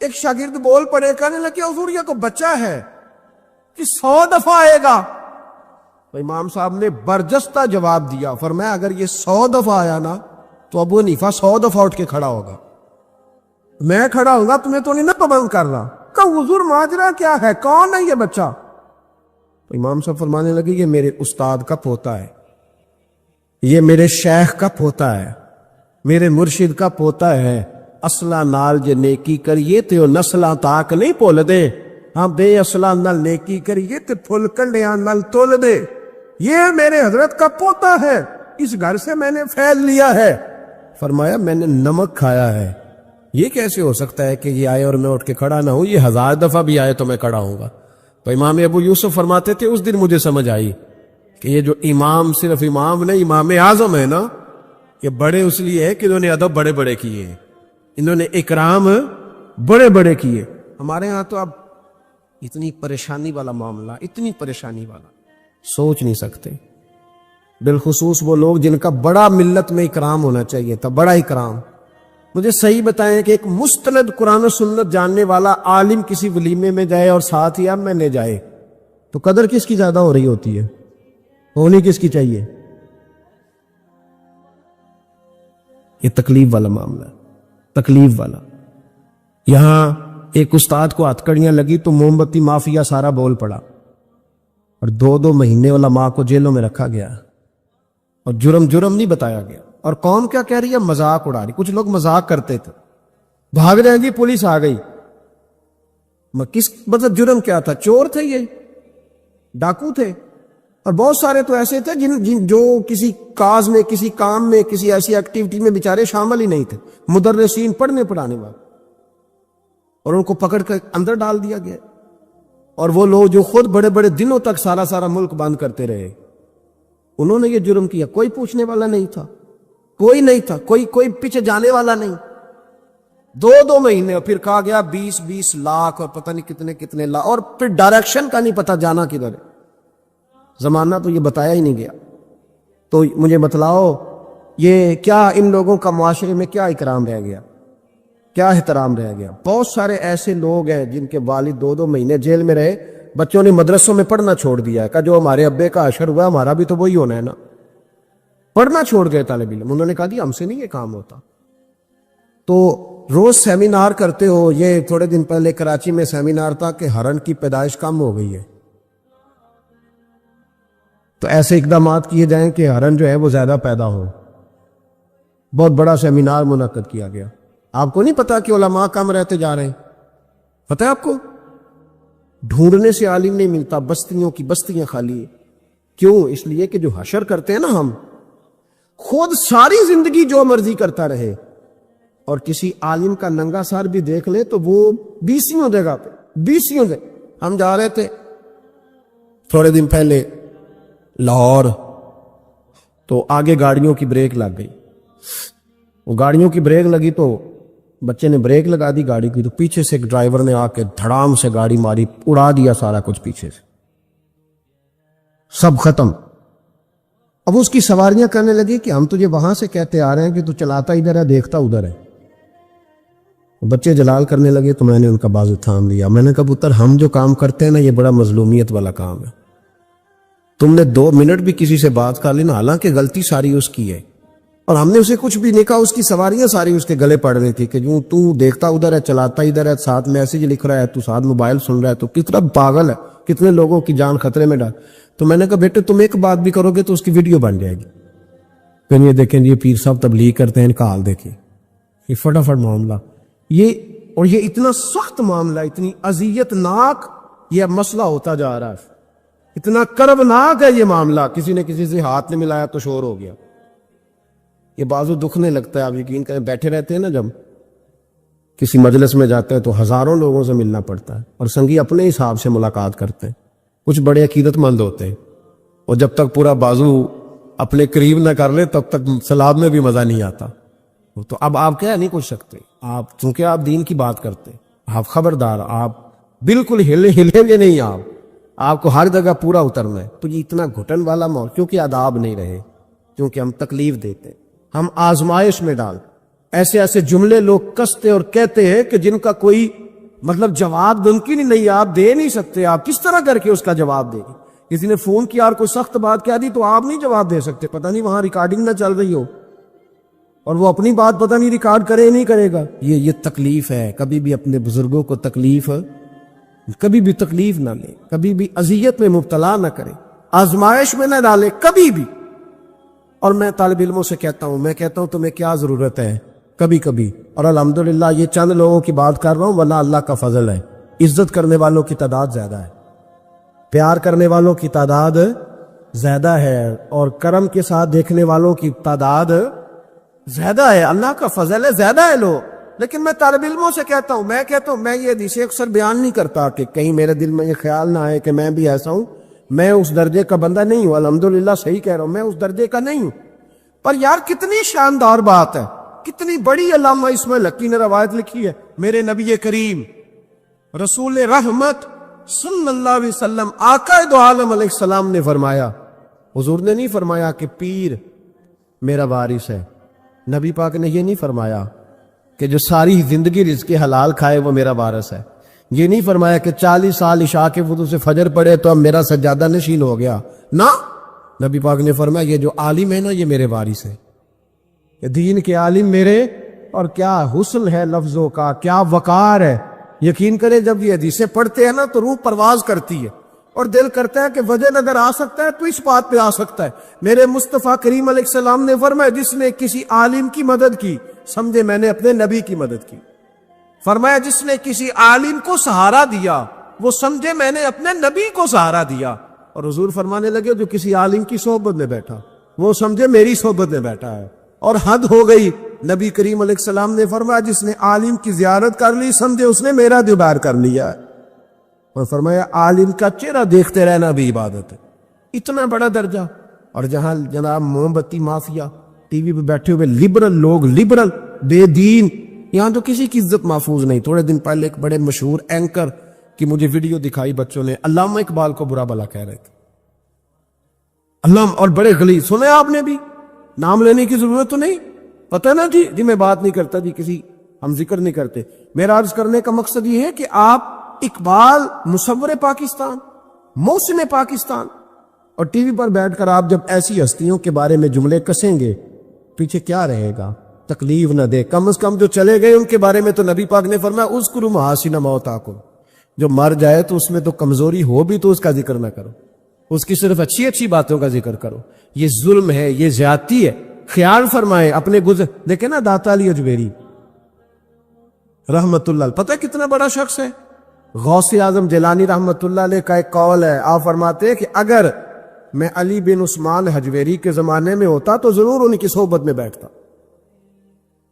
ایک شاگرد بول پڑے، کہنے لگے حضور یہ کو بچہ ہے کہ 100 دفعہ آئے گا؟ تو امام صاحب نے برجستہ جواب دیا، فرمایا اگر یہ 100 دفعہ آیا نا تو ابو حنیفہ 100 دفعہ اٹھ کے کھڑا ہوگا، میں کھڑا ہوں گا، تمہیں تو نہیں نا پابند کر رہا۔ کہ حضور ماجرا کیا ہے، کون ہے یہ بچہ؟ تو امام صاحب فرمانے لگے یہ میرے استاد کا پوتا ہے، یہ میرے شیخ کا پوتا ہے، میرے مرشد کا پوتا ہے، اصلہ نال جے نیکی کریے تو نسلاں تاک نہیں بھول دے، ہاں بے اصلہ نال نیکی کریے تو پھل کنڈیاں نال تول دے، یہ میرے حضرت کا پوتا ہے، اس گھر سے میں نے فیض لیا ہے۔ فرمایا میں نے نمک کھایا ہے، یہ کیسے ہو سکتا ہے کہ یہ آئے اور میں اٹھ کے کھڑا نہ ہوں، یہ 1000 دفعہ بھی آئے تو میں کھڑا ہوں گا۔ تو امام ابو یوسف فرماتے تھے اس دن مجھے سمجھ آئی کہ یہ جو امام صرف امام نہیں، امام اعظم ہے نا، یہ بڑے اس لیے ہے کہ انہوں نے ادب بڑے بڑے کیے ہیں، انہوں نے اکرام بڑے بڑے کیے۔ ہمارے ہاں تو اب اتنی پریشانی والا معاملہ، اتنی پریشانی والا سوچ نہیں سکتے، بالخصوص وہ لوگ جن کا بڑا ملت میں اکرام ہونا چاہیے تھا، بڑا اکرام۔ مجھے صحیح بتائیں کہ ایک مستند قرآن و سنت جاننے والا عالم کسی ولیمے میں جائے اور ساتھ ہی اب میں نے جائے تو قدر کس کی زیادہ ہو رہی ہوتی ہے، ہونی کس کی چاہیے؟ یہ تکلیف والا معاملہ ہے، تکلیف والا۔ یہاں ایک استاد کو ہتھکڑیاں لگی تو موم بتی مافیا سارا بول پڑا، اور 2 مہینے علماء کو جیلوں میں رکھا گیا، اور جرم نہیں بتایا گیا، اور قوم کیا کہہ رہی ہے، مذاق اڑا رہی۔ کچھ لوگ مذاق کرتے تھے، بھاگ رہے ہیں جی پولیس آ گئی، کس مطلب جرم کیا تھا؟ چور تھے، یہ ڈاکو تھے، اور بہت سارے تو ایسے تھے جو کسی کاز میں، کسی کام میں، کسی ایسی ایکٹیویٹی میں بیچارے شامل ہی نہیں تھے، مدرسین پڑھنے پڑھانے والے، اور ان کو پکڑ کر اندر ڈال دیا گیا۔ اور وہ لوگ جو خود بڑے بڑے دنوں تک سارا ملک بند کرتے رہے، انہوں نے یہ جرم کیا، کوئی پوچھنے والا نہیں تھا، کوئی نہیں تھا، کوئی پیچھے جانے والا نہیں۔ 2 مہینے، اور پھر کہا گیا 20 لاکھ اور پتہ نہیں کتنے لاکھ، اور پھر ڈائریکشن کا نہیں پتہ جانا کدھر ہے، زمانہ تو یہ بتایا ہی نہیں گیا۔ تو مجھے بتلاؤ یہ کیا ان لوگوں کا معاشرے میں کیا اکرام رہ گیا، کیا احترام رہ گیا؟ بہت سارے ایسے لوگ ہیں جن کے والد 2 مہینے جیل میں رہے، بچوں نے مدرسوں میں پڑھنا چھوڑ دیا ہے، کہ جو ہمارے ابے کا حشر ہوا ہمارا بھی تو وہی ہونا ہے نا، پڑھنا چھوڑ گئے طالب علم، انہوں نے کہا جی ہم سے نہیں یہ کام ہوتا۔ تو روز سیمینار کرتے ہو، یہ تھوڑے دن پہلے کراچی میں سیمینار تھا کہ ہرن کی پیدائش کم ہو گئی ہے، تو ایسے اقدامات کیے جائیں کہ ہرن جو ہے وہ زیادہ پیدا ہو۔ بہت بڑا سیمینار منعقد کیا گیا۔ آپ کو نہیں پتا کہ علماء کم رہتے جا رہے ہیں؟ پتہ ہے آپ کو؟ ڈھونڈنے سے عالم نہیں ملتا، بستیوں کی بستیاں خالی ہیں۔ کیوں؟ اس لیے کہ جو حشر کرتے ہیں نا، ہم خود ساری زندگی جو مرضی کرتا رہے، اور کسی عالم کا ننگا سر بھی دیکھ لے تو وہ 20 جگہ پہ 20 جگہ. ہم جا رہے تھے تھوڑے دن پہلے لاہور، تو آگے گاڑیوں کی بریک لگ گئی. وہ گاڑیوں کی بریک لگی تو بچے نے بریک لگا دی گاڑی کی، تو پیچھے سے ایک ڈرائیور نے آ کے دھڑام سے گاڑی ماری، اڑا دیا سارا کچھ پیچھے سے، سب ختم. اب اس کی سواریاں کرنے لگی کہ ہم تجھے وہاں سے کہتے آ رہے ہیں کہ تو چلاتا ادھر ہے دیکھتا ادھر ہے. بچے جلال کرنے لگے تو میں نے ان کا بازو تھام لیا. میں نے کہا پتر ہم جو کام کرتے ہیں نا یہ بڑا مظلومیت والا کام ہے. تم نے 2 منٹ بھی کسی سے بات کر لی نا، حالانکہ غلطی ساری اس کی ہے، اور ہم نے اسے کچھ بھی نہیں کہا. اس کی سواریاں ساری اس کے گلے پڑ رہی تھی کہ جو تو دیکھتا ادھر ہے چلاتا ادھر ہے، ساتھ میسج لکھ رہا ہے، تو ساتھ موبائل سن رہا ہے، تو کتنا پاگل ہے، کتنے لوگوں کی جان خطرے میں ڈال. تو میں نے کہا بیٹے تم ایک بات بھی کرو گے تو اس کی ویڈیو بن جائے گی. پھر یہ دیکھیں یہ پیر صاحب تبلیغ کرتے ہیں، ان کا حال دیکھیں، یہ فٹافٹ معاملہ یہ اتنا سخت معاملہ، اتنی اذیت ناک یہ مسئلہ ہوتا جا رہا ہے، اتنا کربناک ہے یہ معاملہ. کسی نے کسی سے ہاتھ نہیں ملایا تو شور ہو گیا. یہ بازو دکھنے لگتا ہے. آپ یقین کریں بیٹھے رہتے ہیں نا، جب کسی مجلس میں جاتے ہیں تو ہزاروں لوگوں سے ملنا پڑتا ہے، اور سنگی اپنے حساب سے ملاقات کرتے ہیں. کچھ بڑے عقیدت مند ہوتے ہیں، اور جب تک پورا بازو اپنے قریب نہ کر لے تب تک سلام میں بھی مزہ نہیں آتا. تو اب آپ کہہ نہیں کچھ سکتے، آپ چونکہ آپ دین کی بات کرتے، آپ خبردار، آپ بالکل ہلیں گے نہیں، آپ کو ہر جگہ پورا اترنا ہے. تو یہ اتنا گھٹن والا ماحول، کیونکہ آداب نہیں رہے، کیونکہ ہم تکلیف دیتے، ہم آزمائش میں ڈال، ایسے ایسے جملے لوگ کستے اور کہتے ہیں کہ جن کا کوئی مطلب جواب ممکن ہی نہیں، آپ دے نہیں سکتے. آپ کس طرح کر کے اس کا جواب دیں گے؟ کسی نے فون کیا اور کوئی سخت بات کہہ دی تو آپ نہیں جواب دے سکتے، پتہ نہیں وہاں ریکارڈنگ نہ چل رہی ہو اور وہ اپنی بات پتہ نہیں ریکارڈ کرے نہیں کرے گا. یہ تکلیف ہے. کبھی بھی اپنے بزرگوں کو کبھی بھی تکلیف نہ لیں، کبھی بھی اذیت میں مبتلا نہ کریں، آزمائش میں نہ ڈالیں کبھی بھی. اور میں طالب علموں سے کہتا ہوں تمہیں کیا ضرورت ہے کبھی کبھی، اور الحمدللہ یہ چند لوگوں کی بات کر رہا ہوں، ورنہ اللہ کا فضل ہے، عزت کرنے والوں کی تعداد زیادہ ہے، پیار کرنے والوں کی تعداد زیادہ ہے، اور کرم کے ساتھ دیکھنے والوں کی تعداد زیادہ ہے. اللہ کا فضل ہے، زیادہ ہے لوگ. لیکن میں طالب علموں سے کہتا ہوں میں یہ حدیثیں اکثر بیان نہیں کرتا کہ کہیں میرے دل میں یہ خیال نہ آئے کہ میں بھی ایسا ہوں. میں اس درجے کا بندہ نہیں ہوں، الحمدللہ صحیح کہہ رہا ہوں، میں اس درجے کا نہیں ہوں. پر یار کتنی شاندار بات ہے، کتنی بڑی علامہ اسماعیل حقی نے روایت لکھی ہے. میرے نبی کریم رسول رحمت صلی اللہ علیہ وسلم آقا دو عالم علیہ السلام نے فرمایا، حضور نے نہیں فرمایا کہ پیر میرا وارث ہے، نبی پاک نے یہ نہیں فرمایا کہ جو ساری زندگی رزق حلال کھائے وہ میرا وارث ہے، یہ نہیں فرمایا کہ 40 سال عشاء کے وضو سے فجر پڑے تو اب میرا سجادہ نشین ہو گیا. نہ، نبی پاک نے فرمایا یہ جو عالم ہے نا یہ میرے وارث ہے، یہ دین کے عالم میرے. اور کیا حسن ہے لفظوں کا، کیا وقار ہے. یقین کریں جب یہ حدیثیں پڑھتے ہیں نا تو روح پرواز کرتی ہے اور دل کرتا ہے کہ وجہ نظر آ سکتا ہے تو اس بات پہ آ سکتا ہے. میرے مصطفیٰ کریم علیہ السلام نے فرمایا جس نے کسی عالم کی مدد کی سمجھے میں نے اپنے نبی کی مدد کی. فرمایا جس نے کسی عالم کو سہارا دیا وہ سمجھے میں نے اپنے نبی کو سہارا دیا. اور حضور فرمانے لگے جو کسی عالم کی صحبت میں بیٹھا وہ سمجھے میری صحبت میں بیٹھا ہے. اور حد ہو گئی. نبی کریم علیہ السلام نے فرمایا جس نے عالم کی زیارت کر لی سمجھے اس نے میرا دیدار کر لیا ہے. اور فرمایا عالم کا چہرہ دیکھتے رہنا بھی عبادت ہے. اتنا بڑا درجہ. اور جہاں جناب موم بتی مافیا ٹی وی پہ بیٹھے ہوئے لبرل لوگ، لبرل بے دین، یہاں تو کسی کی عزت محفوظ نہیں. تھوڑے دن پہلے ایک بڑے مشہور اینکر کی مجھے ویڈیو دکھائی بچوں نے، علامہ اقبال کو برا بلا کہہ رہے تھے. علامہ اور بڑے غلیظ. سنے آپ نے بھی؟ نام لینے کی ضرورت تو نہیں، پتہ نا جی میں بات نہیں کرتا جی، کسی ہم ذکر نہیں کرتے. میرا عرض کرنے کا مقصد یہ ہے کہ آپ اقبال مصور پاکستان، محسن پاکستان، اور ٹی وی پر بیٹھ کر آپ جب ایسی ہستیوں کے بارے میں جملے کسیں گے پیچھے کیا رہے گا؟ تکلیف نہ دے. کم از کم جو چلے گئے ان کے بارے میں تو نبی پاک نے فرمایا اذکروا محاسن موتاکم، جو مر جائے تو اس میں تو کمزوری ہو بھی تو اس کا ذکر نہ کرو، اس کی صرف اچھی اچھی باتوں کا ذکر کرو. یہ ظلم ہے، یہ زیادتی ہے. خیال فرمائے اپنے گزر. دیکھیں نا داتا علی اجمیری رحمت اللہ علیہ، پتہ ہے کتنا بڑا شخص ہے. غوث اعظم جیلانی رحمت اللہ علیہ کا ایک قول ہے، آپ فرماتے ہیں کہ اگر میں علی بن عثمان حجویری کے زمانے میں ہوتا تو ضرور ان کی صحبت میں بیٹھتا.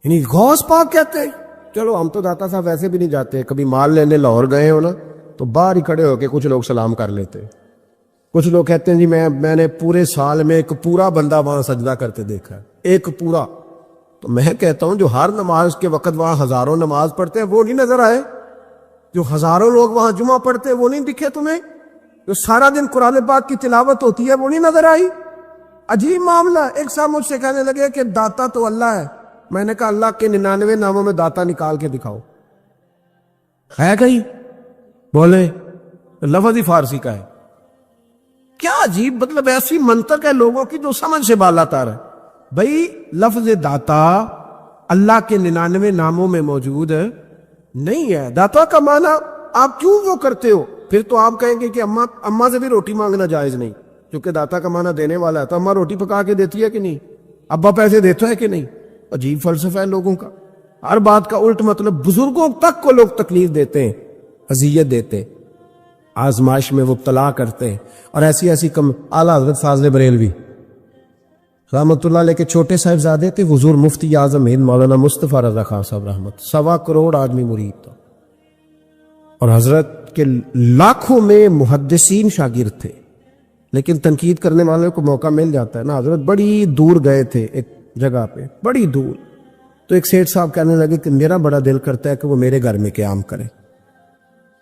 یعنی غوث پاک کہتے ہیں. چلو ہم تو داتا صاحب ویسے بھی نہیں جاتے, کبھی مال لینے لاہور گئے ہو نا تو باہر ہی کھڑے ہو کے کچھ لوگ سلام کر لیتے. کچھ لوگ کہتے ہیں جی میں نے پورے سال میں ایک پورا بندہ وہاں سجدہ کرتے دیکھا ہے, ایک پورا. تو میں کہتا ہوں جو ہر نماز کے وقت وہاں ہزاروں نماز پڑھتے ہیں وہ نہیں نظر آئے؟ جو ہزاروں لوگ وہاں جمعہ پڑھتے ہیں وہ نہیں دکھے تمہیں؟ جو سارا دن قرآن پاک کی تلاوت ہوتی ہے وہ نہیں نظر آئی؟ عجیب معاملہ. ایک صاحب مجھ سے کہنے لگے کہ داتا تو اللہ ہے. میں نے کہا اللہ کے 99 ناموں میں داتا نکال کے دکھاؤ, ہے کہیں؟ بولے لفظ ہی فارسی کا ہے. کیا عجیب, مطلب ایسی منطق ہے لوگوں کی جو سمجھ سے بالا تار ہے. بھئی لفظ داتا اللہ کے 99 ناموں میں موجود نہیں ہے. داتا کا معنی آپ کیوں وہ کرتے ہو؟ پھر تو آپ کہیں گے کہ اماں سے بھی روٹی مانگنا جائز نہیں, کیونکہ داتا کا معنی دینے والا ہے. تو اماں روٹی پکا کے دیتی ہے کہ نہیں؟ ابا پیسے دیتا ہے کہ نہیں؟ عجیب فلسفہ ہے لوگوں کا, ہر بات کا الٹ مطلب. بزرگوں تک کو لوگ تکلیف دیتے ہیں, اذیت دیتے, آزمائش میں مبتلا کرتے ہیں. اور ایسی اعلیٰ حضرت فاضل بریلوی رحمۃ اللہ علیہ کے چھوٹے صاحبزادے تھے, حضور مفتی اعظم ہند مولانا مصطفیٰ رضا خان صاحب رحمت, 1.25 کروڑ آدمی مرید تھا, اور حضرت کے لاکھوں میں محدثین شاگرد تھے. لیکن تنقید کرنے والوں کو موقع مل جاتا ہے نا. حضرت بڑی دور گئے تھے ایک جگہ پہ, بڑی دور. تو ایک سیٹھ صاحب کہنے لگے کہ میرا بڑا دل کرتا ہے کہ وہ میرے گھر میں قیام کرے,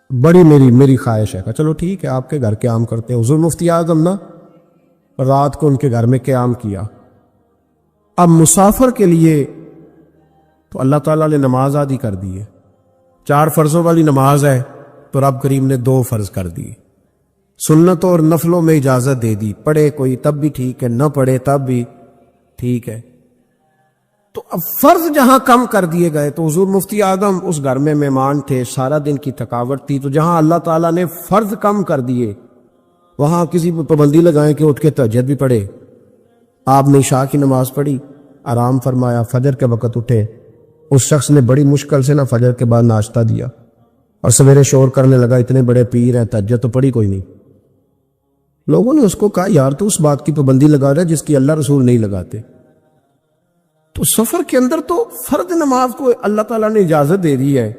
بڑی میری خواہش ہے. کہا چلو ٹھیک ہے آپ کے گھر قیام کرتے ہیں. حضور مفتی اعظم نا رات کو ان کے گھر میں قیام کیا. اب مسافر کے لیے تو اللہ تعالیٰ نے نماز عادی کر دی ہے. 4 فرضوں والی نماز ہے تو رب کریم نے 2 فرض کر دی. سنتوں اور نفلوں میں اجازت دے دی, پڑھے کوئی تب بھی ٹھیک ہے, نہ پڑھے تب بھی ٹھیک ہے. تو اب فرض جہاں کم کر دیے گئے تو حضور مفتی اعظم اس گھر میں مہمان تھے, سارا دن کی تھکاوٹ تھی. تو جہاں اللہ تعالیٰ نے فرض کم کر دیے وہاں کسی پہ پابندی لگائیں کہ اٹھ کے تہجد بھی پڑھے. آپ نے عشاء کی نماز پڑھی, آرام فرمایا, فجر کے وقت اٹھے. اس شخص نے بڑی مشکل سے فجر کے بعد ناشتہ دیا اور سویرے شور کرنے لگا اتنے بڑے پیر ہیں, تہجد تو پڑھی کوئی نہیں. لوگوں نے اس کو کہا یار تو اس بات کی پابندی لگا رہا ہے جس کی اللہ رسول نہیں لگاتے. تو سفر کے اندر تو فرض نماز کو اللہ تعالیٰ نے اجازت دے دی ہے,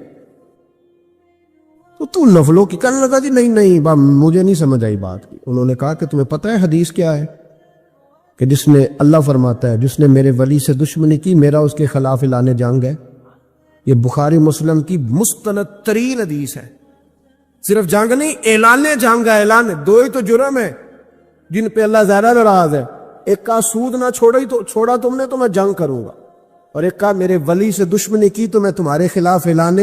تو نفلوں کی کہنے لگا جی نہیں مجھے نہیں سمجھ آئی بات کی. انہوں نے کہا کہ تمہیں پتہ ہے حدیث کیا ہے کہ جس نے, اللہ فرماتا ہے جس نے میرے ولی سے دشمنی کی میرا اس کے خلاف اعلان جنگ ہے. یہ بخاری مسلم کی مستند ترین حدیث ہے. صرف جنگ نہیں, اعلان جنگ ہے. اعلان 2 ہی تو جرم ہے جن پہ اللہ زیادہ ناراض ہے. ایک کا سود نہ چھوڑا تم نے تو میں جنگ کروں گا, اور ایک کا میرے ولی سے دشمنی کی تو میں تمہارے خلاف اعلان.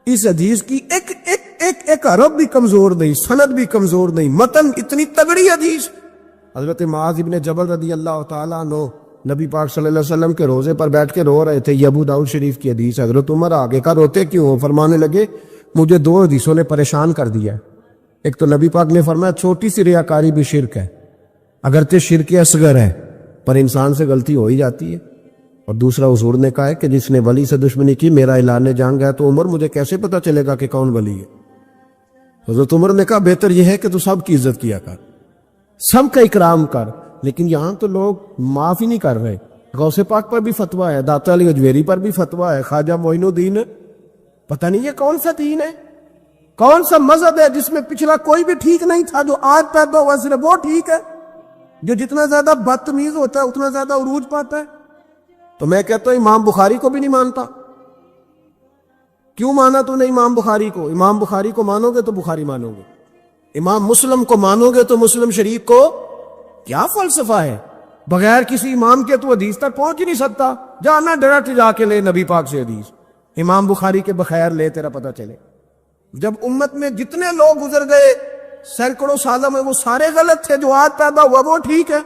اس حدیث کی ایک عرب بھی کمزور نہیں, سند بھی کمزور نہیں, متن اتنی تگڑی حدیث. حضرت معاذ ابن جبل رضی اللہ تعالیٰ عنہ نبی پاک صلی اللہ علیہ وسلم کے روزے پر بیٹھ کے رو رہے تھے. یہ ابو داؤد شریف کی حدیث ہے. حضرت عمر آگے کا روتے کیوں ہو؟ فرمانے لگے مجھے 2 حدیثوں نے پریشان کر دیا. ایک تو نبی پاک نے فرمایا چھوٹی سی ریاکاری بھی شرک ہے, اگرچہ شرک اصغر ہے پر انسان سے غلطی ہو ہی جاتی ہے. اور دوسرا حضور نے کہا ہے کہ جس نے ولی سے دشمنی کی میرا اعلان جنگ ہے. تو عمر مجھے کیسے پتہ چلے گا کہ کون ولی ہے؟ حضرت عمر نے کہا بہتر یہ ہے کہ تو سب کی عزت کیا کر, سب کا اکرام کر. لیکن یہاں تو لوگ معاف ہی نہیں کر رہے. غوث پاک پر بھی فتویٰ ہے, داتا علی اجویری پر بھی فتویٰ ہے, خواجہ معین الدین, پتہ نہیں یہ کون سا دین ہے, کون سا مذہب ہے جس میں پچھلا کوئی بھی ٹھیک نہیں تھا, جو آج پیدا ہوا صرف وہ ٹھیک ہے, جو جتنا زیادہ بدتمیز ہوتا ہے اتنا زیادہ عروج پاتا ہے. تو میں کہتا ہوں امام بخاری کو بھی نہیں مانتا. کیوں مانا تو نے امام بخاری کو؟ امام بخاری کو مانو گے تو بخاری مانو گے, امام مسلم کو مانو گے تو مسلم شریف کو. کیا فلسفہ ہے؟ بغیر کسی امام کے تو حدیث تک پہنچ ہی نہیں سکتا. جانا ڈائریکٹ جا کے لے نبی پاک سے حدیث, امام بخاری کے بخیر لے, تیرا پتہ چلے. جب امت میں جتنے لوگ گزر گئے سینکڑوں سالوں میں وہ سارے غلط تھے, جو آج پیدا ہوا وہ ٹھیک ہے.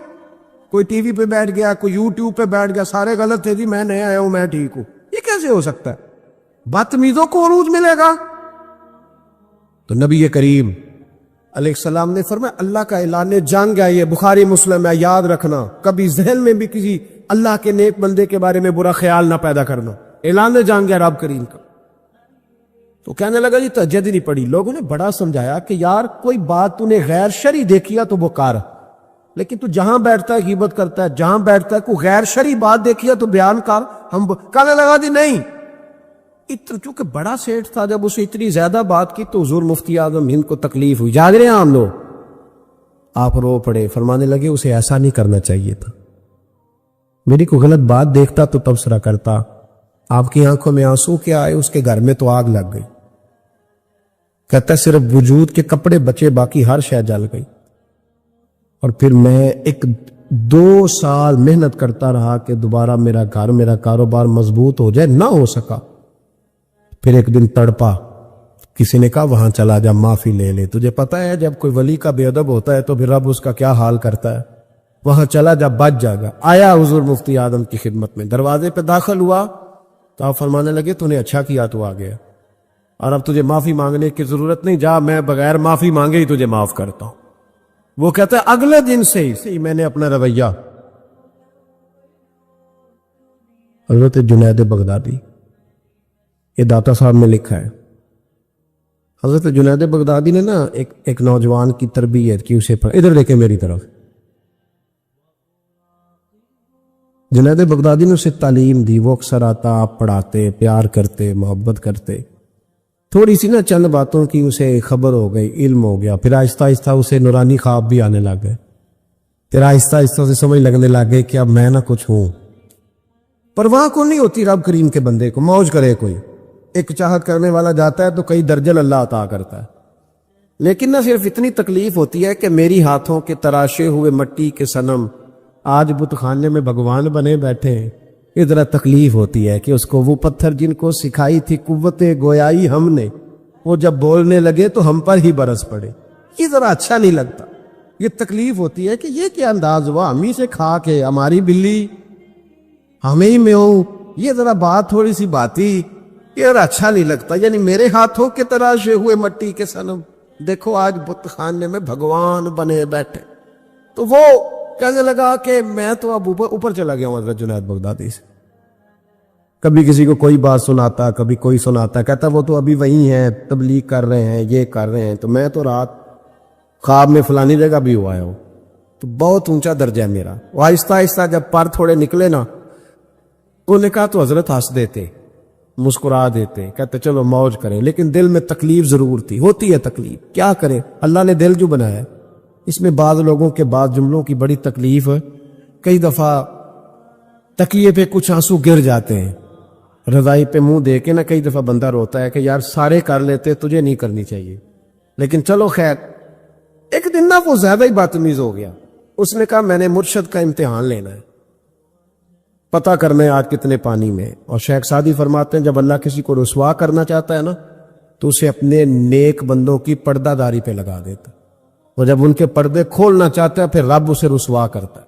کوئی ٹی وی پہ بیٹھ گیا, کوئی یوٹیوب پہ بیٹھ گیا, سارے غلط تھے جی, میں نیا آیا ہوں میں ٹھیک ہوں. یہ کیسے ہو سکتا ہے؟ بدتمیزوں کو عروج ملے گا. تو نبی کریم علیہ السلام نے فرمایا اللہ کا اعلان جنگ ہے, یہ بخاری مسلم ہے, یاد رکھنا. کبھی ذہن میں بھی کسی اللہ کے نیک بندے کے بارے میں برا خیال نہ پیدا کرنا. اعلان جنگ ہے رب کریم کا. تو کہنے لگا جی تہجد نہیں پڑھی. لوگوں نے بڑا سمجھایا کہ یار کوئی بات تو نے غیر شرعی دیکھی ہے تو وہ کر, لیکن تو جہاں بیٹھتا ہے غیبت کرتا ہے، جہاں بیٹھتا ہے کوئی غیر شرعی بات دیکھی ہے تو بیان کر، ہم کہنے لگا دی نہیں چونکہ بڑا سیٹ تھا، جب اسے اتنی زیادہ بات کی تو حضور مفتی اعظم ہند کو تکلیف ہوئی، جاگ رہے ہیں ہم لوگ، آپ رو پڑے، فرمانے لگے اسے ایسا نہیں کرنا چاہیے تھا، میری کوئی غلط بات دیکھتا تو تبصرہ کرتا، آپ کی آنکھوں میں آنسو کیا آئے، اس کے گھر میں تو آگ لگ گئی، کہتا ہے صرف وجود کے کپڑے بچے، باقی ہر شے جل گئی، اور پھر میں 2 سال محنت کرتا رہا کہ دوبارہ میرا گھر، میرا کاروبار مضبوط ہو جائے، نہ ہو سکا، پھر ایک دن تڑپا، کسی نے کہا وہاں چلا جا، معافی لے لے، تجھے پتا ہے جب کوئی ولی کا بے ادب ہوتا ہے تو پھر رب اس کا کیا حال کرتا ہے، وہاں چلا جا، بچ جائے گا، آیا حضور مفتی اعظم کی خدمت میں، دروازے پہ داخل ہوا تو آپ فرمانے لگے تو نے اچھا کیا تو آ گیا، اور اب تجھے معافی مانگنے کی ضرورت نہیں، جا میں بغیر معافی مانگے ہی تجھے معاف کرتا ہوں۔ وہ کہتا ہے اگلے دن سے ہی میں نے اپنا رویہ، حضرت جنید بغدادی، یہ داتا صاحب نے لکھا ہے، حضرت جنید بغدادی نے نا ایک نوجوان کی تربیت کی، اسے ادھر دیکھیں میری طرف، جنید بغدادی نے اسے تعلیم دی، وہ اکثر آتا، آپ پڑھاتے، پیار کرتے، محبت کرتے، تھوڑی سی نا چند باتوں کی اسے خبر ہو گئی، علم ہو گیا، پھر آہستہ آہستہ اسے نورانی خواب بھی آنے لگ گئے، پھر آہستہ آہستہ اسے سمجھ لگنے لگ گئے کہ اب میں نہ کچھ ہوں، پرواہ کو نہیں ہوتی رب کریم کے بندے کو، موج کرے کوئی، ایک چاہت کرنے والا جاتا ہے تو کئی درجل اللہ عطا کرتا ہے، لیکن نہ صرف اتنی تکلیف ہوتی ہے کہ میری ہاتھوں کے تراشے ہوئے مٹی کے صنم آج بت خانے میں بھگوان بنے بیٹھے ہیں، یہ ذرا تکلیف ہوتی ہے کہ اس کو وہ پتھر جن کو سکھائی تھی قوت گویائی ہم نے، وہ جب بولنے لگے تو ہم پر ہی برس پڑے، یہ ذرا اچھا نہیں لگتا، یہ تکلیف ہوتی ہے کہ یہ کیا انداز ہوا، ہم ہی سے کھا کے ہماری بلی ہمیں ہی میں ہوں، یہ ذرا بات تھوڑی سی باتی، یہ ذرا اچھا نہیں لگتا، یعنی میرے ہاتھوں کے تراشے ہوئے مٹی کے صنم دیکھو آج بت خانے میں بھگوان بنے بیٹھے، تو وہ کہنے لگا کہ میں تو اب اوپر چلا گیا ہوں حضرت جنید بغدادی سے، کبھی کسی کو کوئی بات سناتا، کبھی کوئی سناتا، کہتا وہ تو ابھی وہی ہیں، تبلیغ کر رہے ہیں، یہ کر رہے ہیں، تو میں تو رات خواب میں فلانی جگہ بھی ہوا ہوں، تو بہت اونچا درجہ ہے میرا، وہ آہستہ آہستہ جب پر تھوڑے نکلے نا، تو نے کہا تو حضرت ہنس دیتے، مسکرا دیتے، کہتے چلو موج کریں، لیکن دل میں تکلیف ضرور تھی، ہوتی ہے تکلیف، کیا کرے، اللہ نے دل جو بنایا ہے، اس میں بعض لوگوں کے بعض جملوں کی بڑی تکلیف ہے، کئی دفعہ تکیے پہ کچھ آنسو گر جاتے ہیں، رضائی پہ منہ دے کے نا کئی دفعہ بندہ روتا ہے کہ یار سارے کر لیتے، تجھے نہیں کرنی چاہیے، لیکن چلو خیر، ایک دن نا وہ زیادہ ہی بدتمیز ہو گیا، اس نے کہا میں نے مرشد کا امتحان لینا ہے، پتہ کرنا ہے آج کتنے پانی میں، اور شیخ سعدی فرماتے ہیں جب اللہ کسی کو رسوا کرنا چاہتا ہے نا تو اسے اپنے نیک بندوں کی پردہ داری پہ لگا دیتا، اور جب ان کے پردے کھولنا چاہتا ہے پھر رب اسے رسوا کرتا ہے،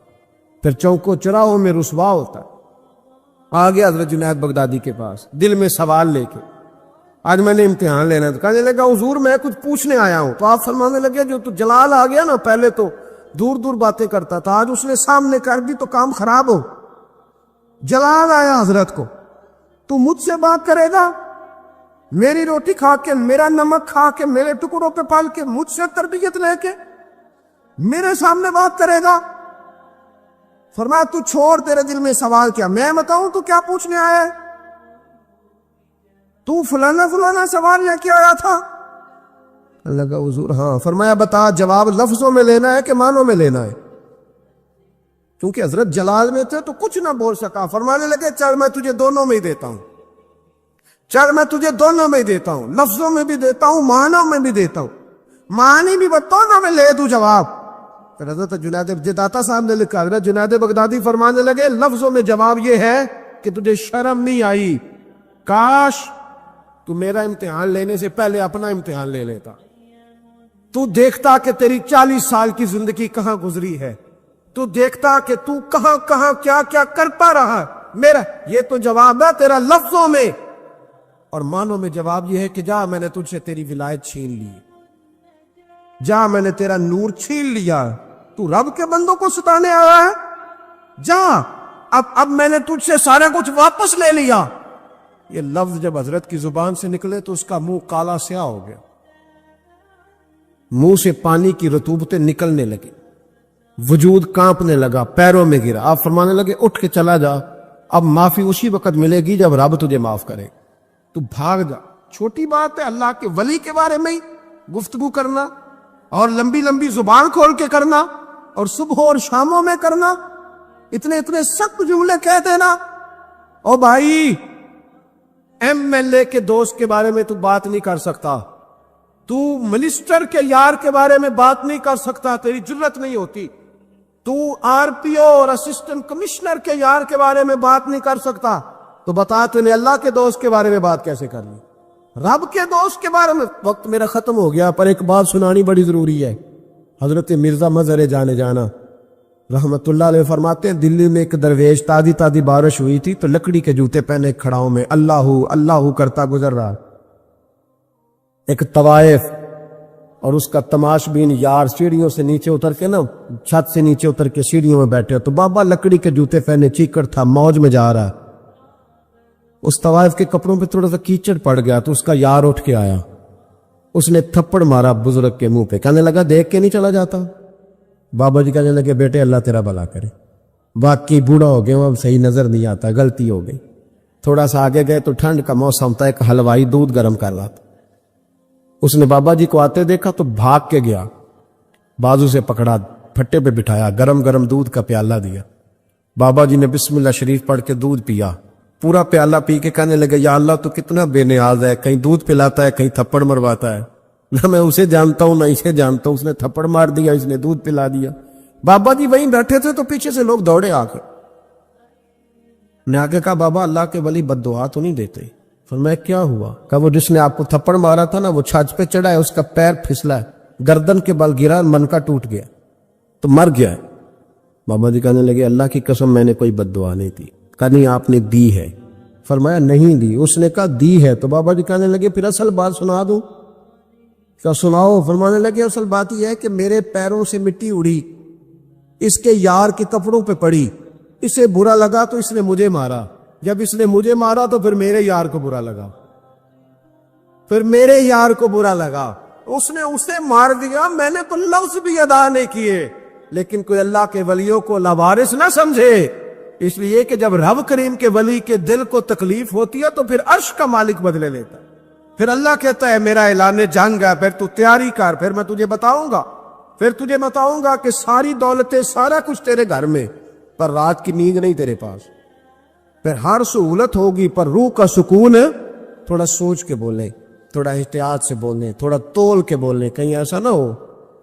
پھر چوکوں چراہوں میں رسوا ہوتا ہے۔ آ گیا حضرت جنید بغدادی کے پاس دل میں سوال لے کے، آج میں نے امتحان لینا ہے، تو کہنے لگا حضور میں کچھ پوچھنے آیا ہوں، تو آپ فرمانے لگے جو تو جلال آ گیا نا، پہلے تو دور دور باتیں کرتا تھا، آج اس نے سامنے کر دی تو کام خراب ہو، جلال آیا حضرت کو، تو مجھ سے بات کرے گا، میری روٹی کھا کے، میرا نمک کھا کے، میرے ٹکڑوں پہ پال کے، مجھ سے تربیت لے کے میرے سامنے بات کرے گا؟ فرمایا تو چھوڑ، تیرے دل میں سوال کیا، میں بتاؤں تو کیا پوچھنے آیا ہے، تو فلانا فلانا سوال لے کے آیا تھا؟ لگا حضور ہاں، فرمایا بتا، جواب لفظوں میں لینا ہے کہ معنوں میں لینا ہے؟ کیونکہ حضرت جلال میں تھے تو کچھ نہ بول سکا، فرمانے لگے چل میں تجھے دونوں میں ہی دیتا ہوں، چل میں تجھے دونوں میں ہی دیتا ہوں، لفظوں میں بھی دیتا ہوں، معنوں میں بھی دیتا ہوں، معنی بھی بتاؤں میں لے دوں جواب۔ پھر حضرت جنید داتا صاحب نے لکھا، حضرت جنید بغدادی فرمانے لگے لفظوں میں جواب یہ ہے کہ تجھے شرم نہیں آئی، کاش تو میرا امتحان لینے سے پہلے اپنا امتحان لے لیتا، تو دیکھتا کہ تیری 40 سال کی زندگی کہاں گزری ہے، تو دیکھتا کہ تو کہاں کہاں کیا کیا کرتا رہا، میرا یہ تو جواب ہے تیرا لفظوں میں، اور معنوں میں جواب یہ ہے کہ جا میں نے تجھ سے تیری ولایت چھین لی، جا میں نے تیرا نور چھین لیا، تو رب کے بندوں کو ستانے آیا ہے، جا اب میں نے تجھ سے سارا کچھ واپس لے لیا۔ یہ لفظ جب حضرت کی زبان سے نکلے تو اس کا منہ کالا سیاہ ہو گیا، منہ سے پانی کی رطوبتیں نکلنے لگی، وجود کانپنے لگا، پیروں میں گرا. آپ فرمانے لگے اٹھ کے چلا جا، اب معافی اسی وقت ملے گی جب رب تجھے معاف کرے. تو بھاگ جا. چھوٹی بات ہے اللہ کے ولی کے بارے میں ہی گفتگو کرنا اور لمبی لمبی زبان کھول کے کرنا اور صبح اور شاموں میں کرنا، اتنے اتنے سخت جملے کہہ دینا. او بھائی، ایم ایل اے کے دوست کے بارے میں تو بات نہیں کر سکتا، تو منسٹر کے یار کے بارے میں بات نہیں کر سکتا، تیری جرت نہیں ہوتی. تو آر پی او اور اسسٹنٹ کمشنر کے یار کے بارے میں بات نہیں کر سکتا، تو بتا تو نے اللہ کے دوست کے بارے میں بات کیسے کرنی، رب کے دوست کے بارے میں. وقت میرا ختم ہو گیا، پر ایک بات سنانی بڑی ضروری ہے. حضرت مرزا مظہر جانا رحمت اللہ علیہ فرماتے ہیں دلی میں ایک درویش، تازی بارش ہوئی تھی تو لکڑی کے جوتے پہنے کھڑاؤں میں اللہ اللہ کرتا گزر رہا. ایک طوائف اور اس کا تماش بین یار سیڑھیوں سے نیچے اتر کے نا، چھت سے نیچے اتر کے سیڑھیوں میں بیٹھے، تو بابا لکڑی کے جوتے پہنے چیکڑ تھا، موج میں جا رہا. اس طوائف کے کپڑوں پہ تھوڑا سا کیچڑ پڑ گیا تو اس کا یار اٹھ کے آیا، اس نے تھپڑ مارا بزرگ کے منہ پہ، کہنے لگا دیکھ کے نہیں چلا جاتا. بابا جی کہنے لگے بیٹے اللہ تیرا بھلا کرے، واقعی بوڑھا ہو گیا، اب صحیح نظر نہیں آتا، غلطی ہو گئی. تھوڑا سا آگے گئے تو ٹھنڈ کا موسم تھا، ایک حلوائی دودھ گرم کر رہا تھا. اس نے بابا جی کو آتے دیکھا تو بھاگ کے گیا، بازو سے پکڑا، پھٹے پہ بٹھایا، گرم گرم دودھ کا پیالہ دیا. بابا جی نے بسم اللہ شریف پڑھ کے دودھ پیا، پورا پیالہ پی کے کہنے لگے یا اللہ تو کتنا بے نیاز ہے، کہیں دودھ پلاتا ہے کہیں تھپڑ مرواتا ہے، نہ میں اسے جانتا ہوں نہ اسے جانتا ہوں، اس نے تھپڑ مار دیا، اس نے دودھ پلا دیا. بابا جی وہیں بیٹھے تھے تو پیچھے سے لوگ دوڑے آ کر، نے آگے کہا بابا اللہ کے ولی بد دعا تو نہیں دیتے. فرمایا کیا ہوا؟ کہا وہ جس نے آپ کو تھپڑ مارا تھا نا، وہ چھاچ پہ چڑھا ہے، اس کا پیر پھسلا ہے، گردن کے بل گرا، من کا ٹوٹ گیا تو مر گیا ہے. بابا جی کہنے لگے اللہ کی قسم میں نے کوئی بد دعا نہیں دی. کہا نہیں آپ نے دی ہے. فرمایا نہیں دی. اس نے کہا دی ہے. تو بابا جی کہنے لگے پھر اصل بات سنا دوں؟ کیا سناؤ؟ فرمانے لگے اصل بات یہ ہے کہ میرے پیروں سے مٹی اڑی، اس کے یار کے کپڑوں پہ پڑی، اسے برا لگا تو اس نے مجھے مارا، جب اس نے مجھے مارا تو پھر میرے یار کو برا لگا، پھر میرے یار کو برا لگا، اس نے اسے مار دیا، میں نے تو لفظ بھی ادا نہیں کیے. لیکن کوئی اللہ کے ولیوں کو لاوارث نہ سمجھے، اس لیے کہ جب رب کریم کے ولی کے دل کو تکلیف ہوتی ہے تو پھر عرش کا مالک بدلے لیتا ہے. پھر اللہ کہتا ہے میرا اعلان جنگ ہے، پھر تو تیاری کر، پھر میں تجھے بتاؤں گا کہ ساری دولتیں سارا کچھ تیرے گھر میں، پر رات کی نیند نہیں تیرے پاس. پھر ہر سہولت ہوگی پر روح کا سکون. تھوڑا سوچ کے بولیں، تھوڑا احتیاط سے بولیں، تھوڑا تول کے بولیں، کہیں ایسا نہ ہو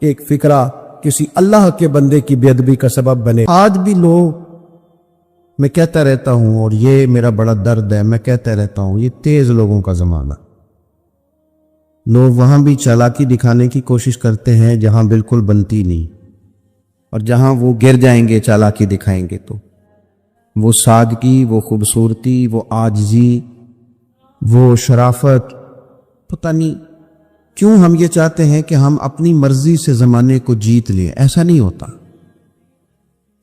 ایک فکرہ کسی اللہ کے بندے کی بے ادبی کا سبب بنے. آج بھی لوگ، میں کہتا رہتا ہوں اور یہ میرا بڑا درد ہے، میں کہتا رہتا ہوں یہ تیز لوگوں کا زمانہ. لوگ وہاں بھی چالاکی دکھانے کی کوشش کرتے ہیں جہاں بالکل بنتی نہیں، اور جہاں وہ گر جائیں گے چالاکی دکھائیں گے تو وہ سادگی، وہ خوبصورتی، وہ عاجزی، وہ شرافت، پتہ نہیں کیوں ہم یہ چاہتے ہیں کہ ہم اپنی مرضی سے زمانے کو جیت لیں. ایسا نہیں ہوتا.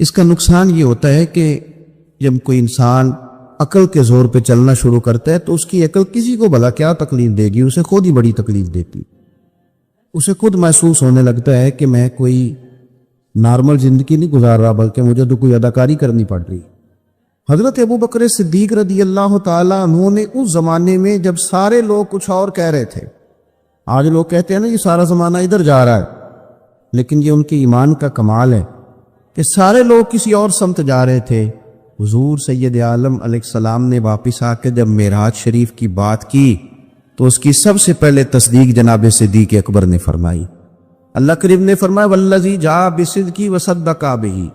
اس کا نقصان یہ ہوتا ہے کہ جب کوئی انسان عقل کے زور پہ چلنا شروع کرتا ہے تو اس کی عقل کسی کو بھلا کیا تکلیف دے گی، اسے خود ہی بڑی تکلیف دیتی. اسے خود محسوس ہونے لگتا ہے کہ میں کوئی نارمل زندگی نہیں گزار رہا بلکہ مجھے تو کوئی اداکاری کرنی پڑ رہی. حضرت ابو بکر صدیق رضی اللہ تعالیٰ عنہ نے اس زمانے میں جب سارے لوگ کچھ اور کہہ رہے تھے، آج لوگ کہتے ہیں نا یہ سارا زمانہ ادھر جا رہا ہے، لیکن یہ ان کے ایمان کا کمال ہے کہ سارے لوگ کسی اور سمت جا رہے تھے. حضور سید عالم علیہ السلام نے واپس آ کے جب معراج شریف کی بات کی تو اس کی سب سے پہلے تصدیق جناب صدیق اکبر نے فرمائی. اللہ کریم نے فرمایا والذی جاء بالصدق وصدق بہ.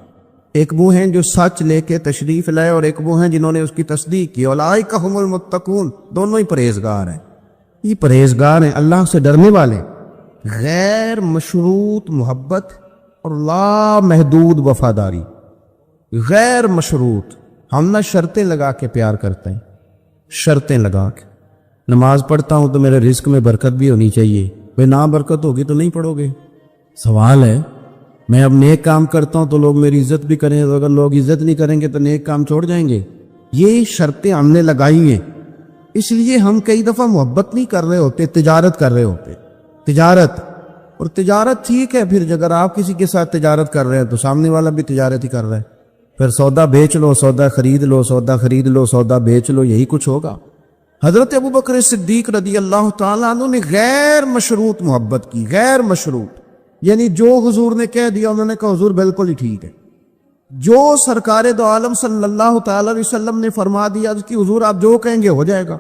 ایک وہ ہیں جو سچ لے کے تشریف لائے اور ایک وہ ہیں جنہوں نے اس کی تصدیق کی. اولئک ھم المتقون. دونوں ہی پرہیزگار ہیں. یہ پرہیزگار ہیں، اللہ سے ڈرنے والے، غیر مشروط محبت اور لا محدود وفاداری. غیر مشروط، ہم نہ شرطیں لگا کے پیار کرتے ہیں، شرطیں لگا کے. نماز پڑھتا ہوں تو میرے رزق میں برکت بھی ہونی چاہیے. بھئی نہ برکت ہوگی تو نہیں پڑھو گے. سوال ہے میں اب نیک کام کرتا ہوں تو لوگ میری عزت بھی کریں، تو اگر لوگ عزت نہیں کریں گے تو نیک کام چھوڑ جائیں گے. یہ شرطیں ہم نے لگائی ہیں، اس لیے ہم کئی دفعہ محبت نہیں کر رہے ہوتے، تجارت کر رہے ہوتے. تجارت
اور تجارت ٹھیک ہے، پھر اگر آپ کسی کے ساتھ تجارت کر رہے ہیں تو سامنے والا بھی تجارت ہی کر رہا ہے، پھر سودا بیچ لو، سودا خرید لو، سودا خرید لو، سودا بیچ لو، یہی کچھ ہوگا۔ حضرت ابوبکر صدیق رضی اللہ تعالیٰ عنہ نے غیر مشروط محبت کی، غیر مشروط، یعنی جو حضور نے کہہ دیا انہوں نے کہا حضور بالکل ہی ٹھیک ہے، جو سرکار دو عالم صلی اللہ تعالی علیہ وسلم نے فرما دیا کہ حضور آپ جو کہیں گے ہو جائے گا،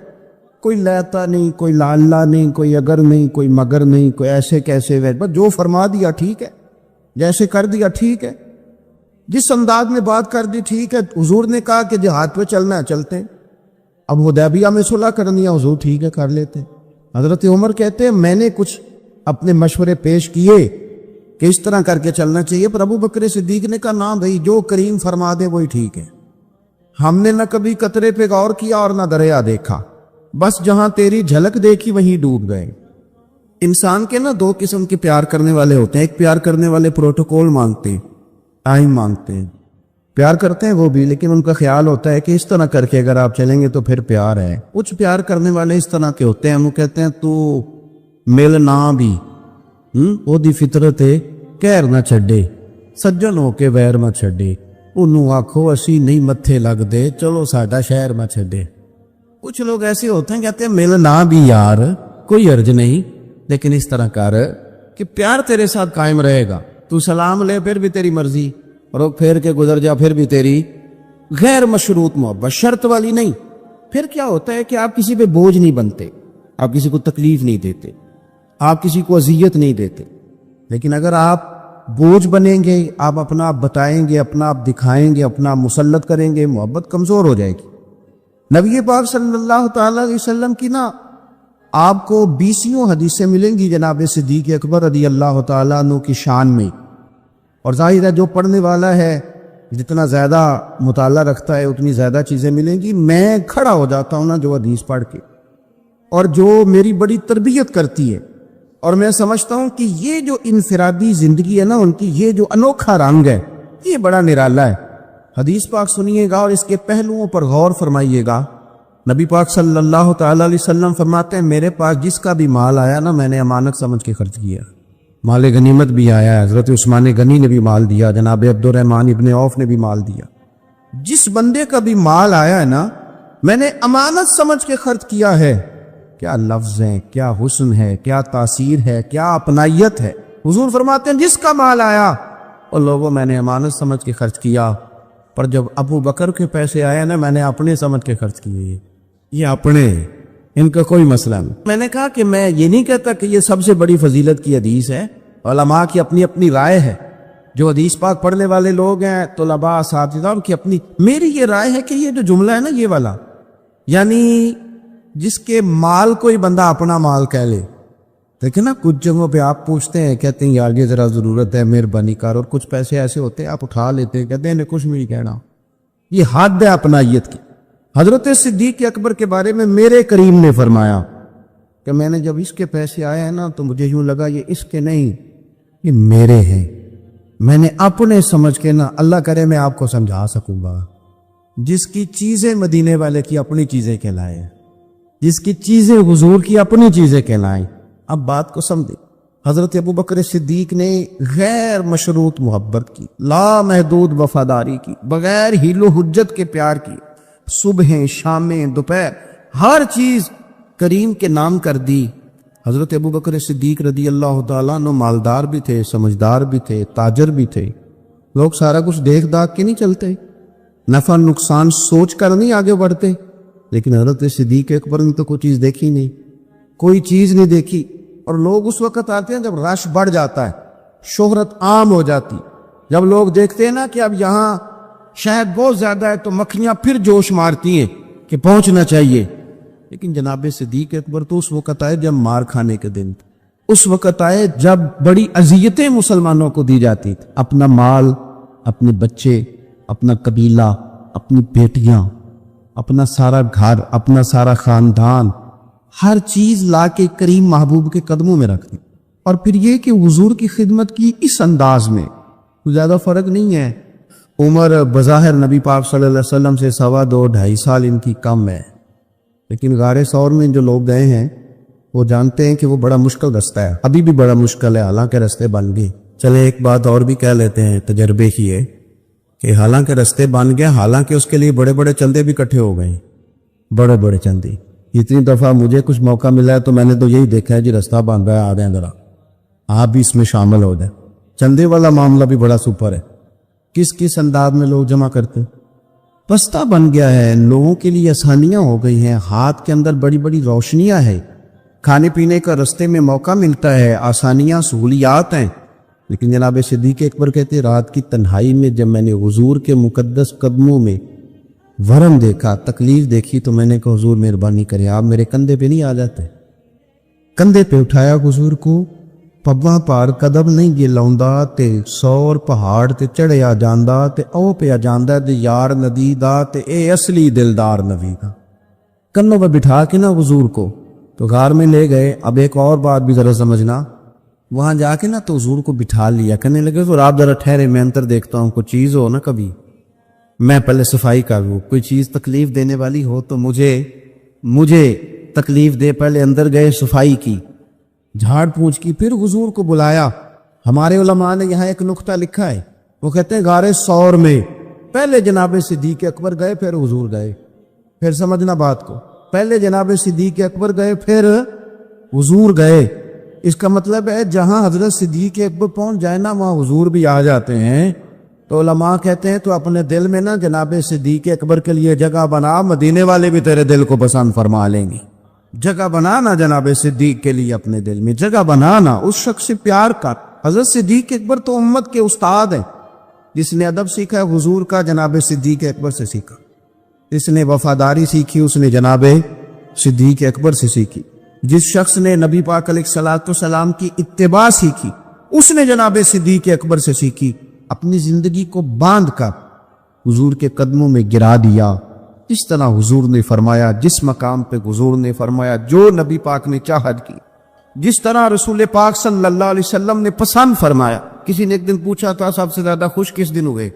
کوئی لیتا نہیں، کوئی لاللہ نہیں، کوئی اگر نہیں، کوئی مگر نہیں، کوئی ایسے کیسے بس جو فرما دیا ٹھیک ہے، جیسے کر دیا ٹھیک ہے، جس انداز میں بات کر دی ٹھیک ہے۔ حضور نے کہا کہ جہاد پہ چلنا ہے چلتے ہیں، اب حدیبیہ میں صلح کرنی ہے، حضور ٹھیک ہے کر لیتے ہیں۔ حضرت عمر کہتے ہیں میں نے کچھ اپنے مشورے پیش کیے کہ اس طرح کر کے چلنا چاہیے، پر ابو بکر صدیق نے کہا نہ بھائی جو کریم فرما دے وہی ٹھیک ہے، ہم نے نہ کبھی قطرے پہ غور کیا اور نہ دریا دیکھا، بس جہاں تیری جھلک دیکھی وہیں ڈوب گئے۔ انسان کے نا دو قسم کے پیار کرنے والے ہوتے ہیں، ایک پیار کرنے والے پروٹوکول مانگتے ہیں، ٹائم مانگتے ہیں، پیار کرتے ہیں وہ بھی، لیکن ان کا خیال ہوتا ہے کہ اس طرح کر کے اگر آپ چلیں گے تو پھر پیار ہے۔ کچھ پیار کرنے والے اس طرح کے ہوتے ہیں، وہ کہتے ہیں تو مل نہ بھی وہ دی فطرت ہے کہر نہ چھڈے، سجن ہو کے ویر نہ چھڈے، انہوں آکھو اسی نہیں متھے لگ دے، چلو ساڈا شہر نہ چھڈے۔ کچھ لوگ ایسے ہوتے ہیں کہتے ہیں مل نہ بھی یار کوئی عرض نہیں، لیکن اس طرح کر کہ پیار تیرے ساتھ قائم رہے گا، تو سلام لے پھر بھی تیری مرضی، اور پھیر کے گزر جا پھر بھی تیری، غیر مشروط محبت، شرط والی نہیں۔ پھر کیا ہوتا ہے کہ آپ کسی پہ بوجھ نہیں بنتے، آپ کسی کو تکلیف نہیں دیتے، آپ کسی کو اذیت نہیں دیتے، لیکن اگر آپ بوجھ بنیں گے، آپ اپنا آپ بتائیں گے، اپنا آپ دکھائیں گے، اپنا آپ مسلط کریں گے، محبت کمزور ہو جائے گی۔ نبی پاک صلی اللہ تعالی علیہ وسلم کی نا آپ کو 20 حدیثیں ملیں گی جناب صدیق اکبر رضی اللہ تعالیٰ عنہ کی شان میں، اور ظاہر ہے جو پڑھنے والا ہے جتنا زیادہ مطالعہ رکھتا ہے اتنی زیادہ چیزیں ملیں گی۔ میں کھڑا ہو جاتا ہوں نا جو حدیث پڑھ کے، اور جو میری بڑی تربیت کرتی ہے، اور میں سمجھتا ہوں کہ یہ جو انفرادی زندگی ہے نا ان کی، یہ جو انوکھا رنگ ہے یہ بڑا نرالا ہے۔ حدیث پاک سنیے گا اور اس کے پہلوؤں پر غور فرمائیے گا۔ نبی پاک صلی اللہ تعالی علیہ وسلم فرماتے ہیں میرے پاس جس کا بھی مال آیا نا میں نے امانت سمجھ کے خرچ کیا، مال غنیمت بھی آیا ہے، حضرت عثمان غنی نے بھی مال دیا، جناب عبد الرحمن ابن عوف نے بھی مال دیا، جس بندے کا بھی مال آیا ہے نا میں نے امانت سمجھ کے خرچ کیا ہے۔ کیا لفظ ہیں، کیا حسن ہے، کیا تاثیر ہے، کیا اپنائیت ہے۔ حضور فرماتے ہیں جس کا مال آیا اور لوگوں میں نے امانت سمجھ کے خرچ کیا، پر جب ابو بکر کے پیسے آئے نا میں نے اپنے سمجھ کے خرچ کیے، یہ اپنے، ان کا کوئی مسئلہ نہیں۔ میں نے کہا کہ میں یہ نہیں کہتا کہ یہ سب سے بڑی فضیلت کی حدیث ہے، علماء کی اپنی اپنی رائے ہے، جو حدیث پاک پڑھنے والے لوگ ہیں طلباء اساتذہ کی اپنی، میری یہ رائے ہے کہ یہ جو جملہ ہے نا یہ والا، یعنی جس کے مال کوئی بندہ اپنا مال کہہ لے، دیکھیں نا کچھ جگہوں پہ آپ پوچھتے ہیں کہتے ہیں یار یہ ذرا ضرورت ہے مہربانی کر، اور کچھ پیسے ایسے ہوتے ہیں آپ اٹھا لیتے ہیں کہتے ہیں انہیں کچھ بھی نہیں کہنا، یہ حد ہے اپنائیت کی۔ حضرت صدیق اکبر کے بارے میں میرے کریم نے فرمایا کہ میں نے جب اس کے پیسے آئے ہیں نا تو مجھے یوں لگا یہ اس کے نہیں یہ میرے ہیں، میں نے اپنے سمجھ کے نا، اللہ کرے میں آپ کو سمجھا سکوں گا، جس کی چیزیں مدینے والے کی اپنی چیزیں کہلائے، جس کی چیزیں حضور کی اپنی چیزیں کہلائیں۔ اب بات کو سمجھیں، حضرت ابو بکر صدیق نے غیر مشروط محبت کی، لا محدود وفاداری کی، بغیر حیل و حجت کے پیار کی، صبح شامیں دوپہر ہر چیز کریم کے نام کر دی۔ حضرت ابو بکر صدیق رضی اللہ تعالیٰ عنہ مالدار بھی تھے، سمجھدار بھی تھے، تاجر بھی تھے، لوگ سارا کچھ دیکھ داکھ کے نہیں چلتے، نفع نقصان سوچ کر نہیں آگے بڑھتے، لیکن حضرت صدیق اکبر نے تو کوئی چیز دیکھی نہیں، کوئی چیز نہیں دیکھی، اور لوگ اس وقت آتے ہیں جب رش بڑھ جاتا ہے، شہرت عام ہو جاتی، جب لوگ دیکھتے ہیں نا کہ اب یہاں شاید بہت زیادہ ہے تو مکھیاں پھر جوش مارتی ہیں کہ پہنچنا چاہیے، لیکن جناب صدیق اکبر تو اس وقت آئے جب مار کھانے کے دن، اس وقت آئے جب بڑی اذیتیں مسلمانوں کو دی جاتی تھی، اپنا مال، اپنے بچے، اپنا قبیلہ، اپنی بیٹیاں، اپنا سارا گھر، اپنا سارا خاندان، ہر چیز لا کے کریم محبوب کے قدموں میں رکھ دی، اور پھر یہ کہ حضور کی خدمت کی اس انداز میں زیادہ فرق نہیں ہے۔ عمر بظاہر نبی پاک صلی اللہ علیہ وسلم سے 2.25 2.5 سال ان کی کم ہے، لیکن غار ثور میں جو لوگ گئے ہیں وہ جانتے ہیں کہ وہ بڑا مشکل رستہ ہے، ابھی بھی بڑا مشکل ہے، حالانکہ رستے بن گئے۔ چلے ایک بات اور بھی کہہ لیتے ہیں تجربے کی ہے کہ حالانکہ رستے بن گئے، حالانکہ اس کے لیے بڑے بڑے چندے بھی اکٹھے ہو گئے، بڑے بڑے چندے۔ اتنی دفعہ مجھے کچھ موقع ملا ہے تو میں نے تو یہی دیکھا ہے جی رستہ بن رہا ہے، آ جائیں ذرا آپ بھی اس میں شامل ہو جائیں۔ چندے والا معاملہ بھی بڑا سپر ہے، کس انداز میں لوگ جمع کرتے ہیں۔ رستہ بن گیا ہے، لوگوں کے لیے آسانیاں ہو گئی ہیں، ہاتھ کے اندر بڑی بڑی روشنیاں ہیں، کھانے پینے کا رستے میں موقع ملتا ہے، آسانیاں سہولیات ہیں۔ لیکن جناب صدیق اکبر کہتے رات کی تنہائی میں جب میں نے حضور کے مقدس قدموں میں ورم دیکھا، تکلیف دیکھی، تو میں نے کہا حضور مہربانی کریں، آپ میرے کندھے پہ نہیں آ جاتے؟ کندھے پہ اٹھایا حضور کو، پباں پار قدم نہیں جے لاؤندا تے سور پہاڑ تے چڑھیا جاندا تے او پیا جاندا تے یار ندی دا تے اے اصلی دلدار نبی دا۔ کندھوں پہ بٹھا کے نا حضور کو تو غار میں لے گئے۔ اب ایک اور بات بھی ذرا سمجھنا، وہاں جا کے نا تو حضور کو بٹھا لیا، کہنے لگے تو آپ ذرا ٹھہرے، میں اندر دیکھتا ہوں، کوئی چیز ہو نا کبھی میں پہلے صفائی کر لوں، کوئی چیز تکلیف دینے والی ہو تو مجھے تکلیف دے۔ پہلے اندر گئے، صفائی کی، جھاڑ پونچھ کی، پھر حضور کو بلایا۔ ہمارے علماء نے یہاں ایک نقطہ لکھا ہے، وہ کہتے ہیں غار ثور میں پہلے جناب صدیق اکبر گئے پھر حضور گئے۔ پھر سمجھنا بات کو، پہلے جناب صدیق اکبر گئے پھر حضور گئے۔ اس کا مطلب ہے جہاں حضرت صدیق اکبر پہنچ جائے نا وہاں حضور بھی آ جاتے ہیں۔ تو علماء کہتے ہیں تو اپنے دل میں نا جناب صدیق اکبر کے لیے جگہ بنا، مدینے والے بھی تیرے دل کو پسند فرما لیں گے۔ جگہ بنانا جناب صدیق کے لیے، اپنے دل میں جگہ بنانا، اس شخص سے پیار کر۔ حضرت صدیق اکبر تو امت کے استاد ہیں، جس نے ادب سیکھا ہے حضور کا جناب صدیق اکبر سے سیکھا، جس نے وفاداری سیکھی اس نے جناب صدیق اکبر سے سیکھی، جس شخص نے نبی پاک علیہ الصلوۃ والسلام کی اتباع سیکھی اس نے جناب صدیق اکبر سے سیکھی۔ اپنی زندگی کو باندھ کر حضور کے قدموں میں گرا دیا، جس طرح حضور نے فرمایا، جس مقام پہ حضور نے فرمایا، جو نبی پاک نے چاہت کی، جس طرح رسول پاک صلی اللہ علیہ وسلم نے پسند فرمایا۔ کسی نے ایک دن پوچھا تھا سب سے زیادہ خوش کس دن ہوئے؟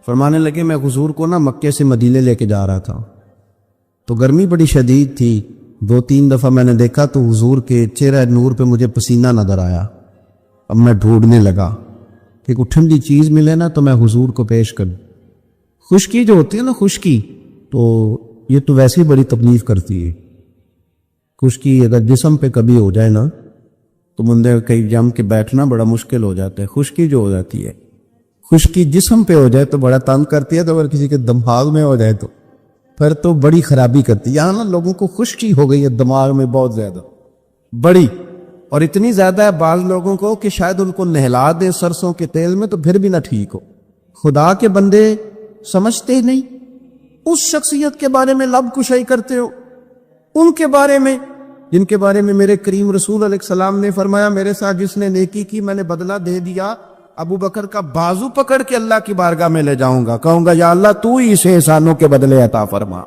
فرمانے لگے میں حضور کو نا مکے سے مدینے لے کے جا رہا تھا تو گرمی بڑی شدید تھی، 2-3 دفعہ میں نے دیکھا تو حضور کے چہرہ نور پہ مجھے پسینہ نظر آیا۔ اب میں ڈھونڈنے لگا کہ کوئی ٹھنڈی چیز ملے نا تو میں حضور کو پیش کروں۔ خشکی جو ہوتی ہے نا، خشکی تو یہ تو ویسے ہی بڑی تکلیف کرتی ہے۔ خشکی اگر جسم پہ کبھی ہو جائے نا تو بندے کہیں جم کے بیٹھنا بڑا مشکل ہو جاتا ہے۔ خشکی جو ہو جاتی ہے، خشکی جسم پہ ہو جائے تو بڑا تنگ کرتی ہے، تو اگر کسی کے دماغ میں ہو جائے تو پھر تو بڑی خرابی کرتی ہے۔ یہاں نا لوگوں کو خشکی ہو گئی ہے دماغ میں بہت زیادہ، بڑی، اور اتنی زیادہ ہے بعض لوگوں کو کہ شاید ان کو نہلا دیں سرسوں کے تیل میں تو پھر بھی نہ ٹھیک ہو۔ خدا کے بندے سمجھتے ہی نہیں، اس شخصیت کے بارے میں لب کشائی کرتے ہو، ان کے بارے میں جن کے بارے میں میرے کریم رسول علیہ السلام نے فرمایا میرے ساتھ جس نے نیکی کی میں نے بدلہ دے دیا، ابو بکر کا بازو پکڑ کے اللہ کی بارگاہ میں لے جاؤں گا، کہوں گا یا اللہ تو ہی اسے احسانوں کے بدلے عطا فرما۔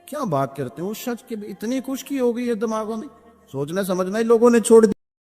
کیا بات کرتے ہیں، اس شخص کے اتنی خشکی ہو گئی ہے دماغوں میں، سوچنا سمجھنا ہی لوگوں نے چھوڑ دیا۔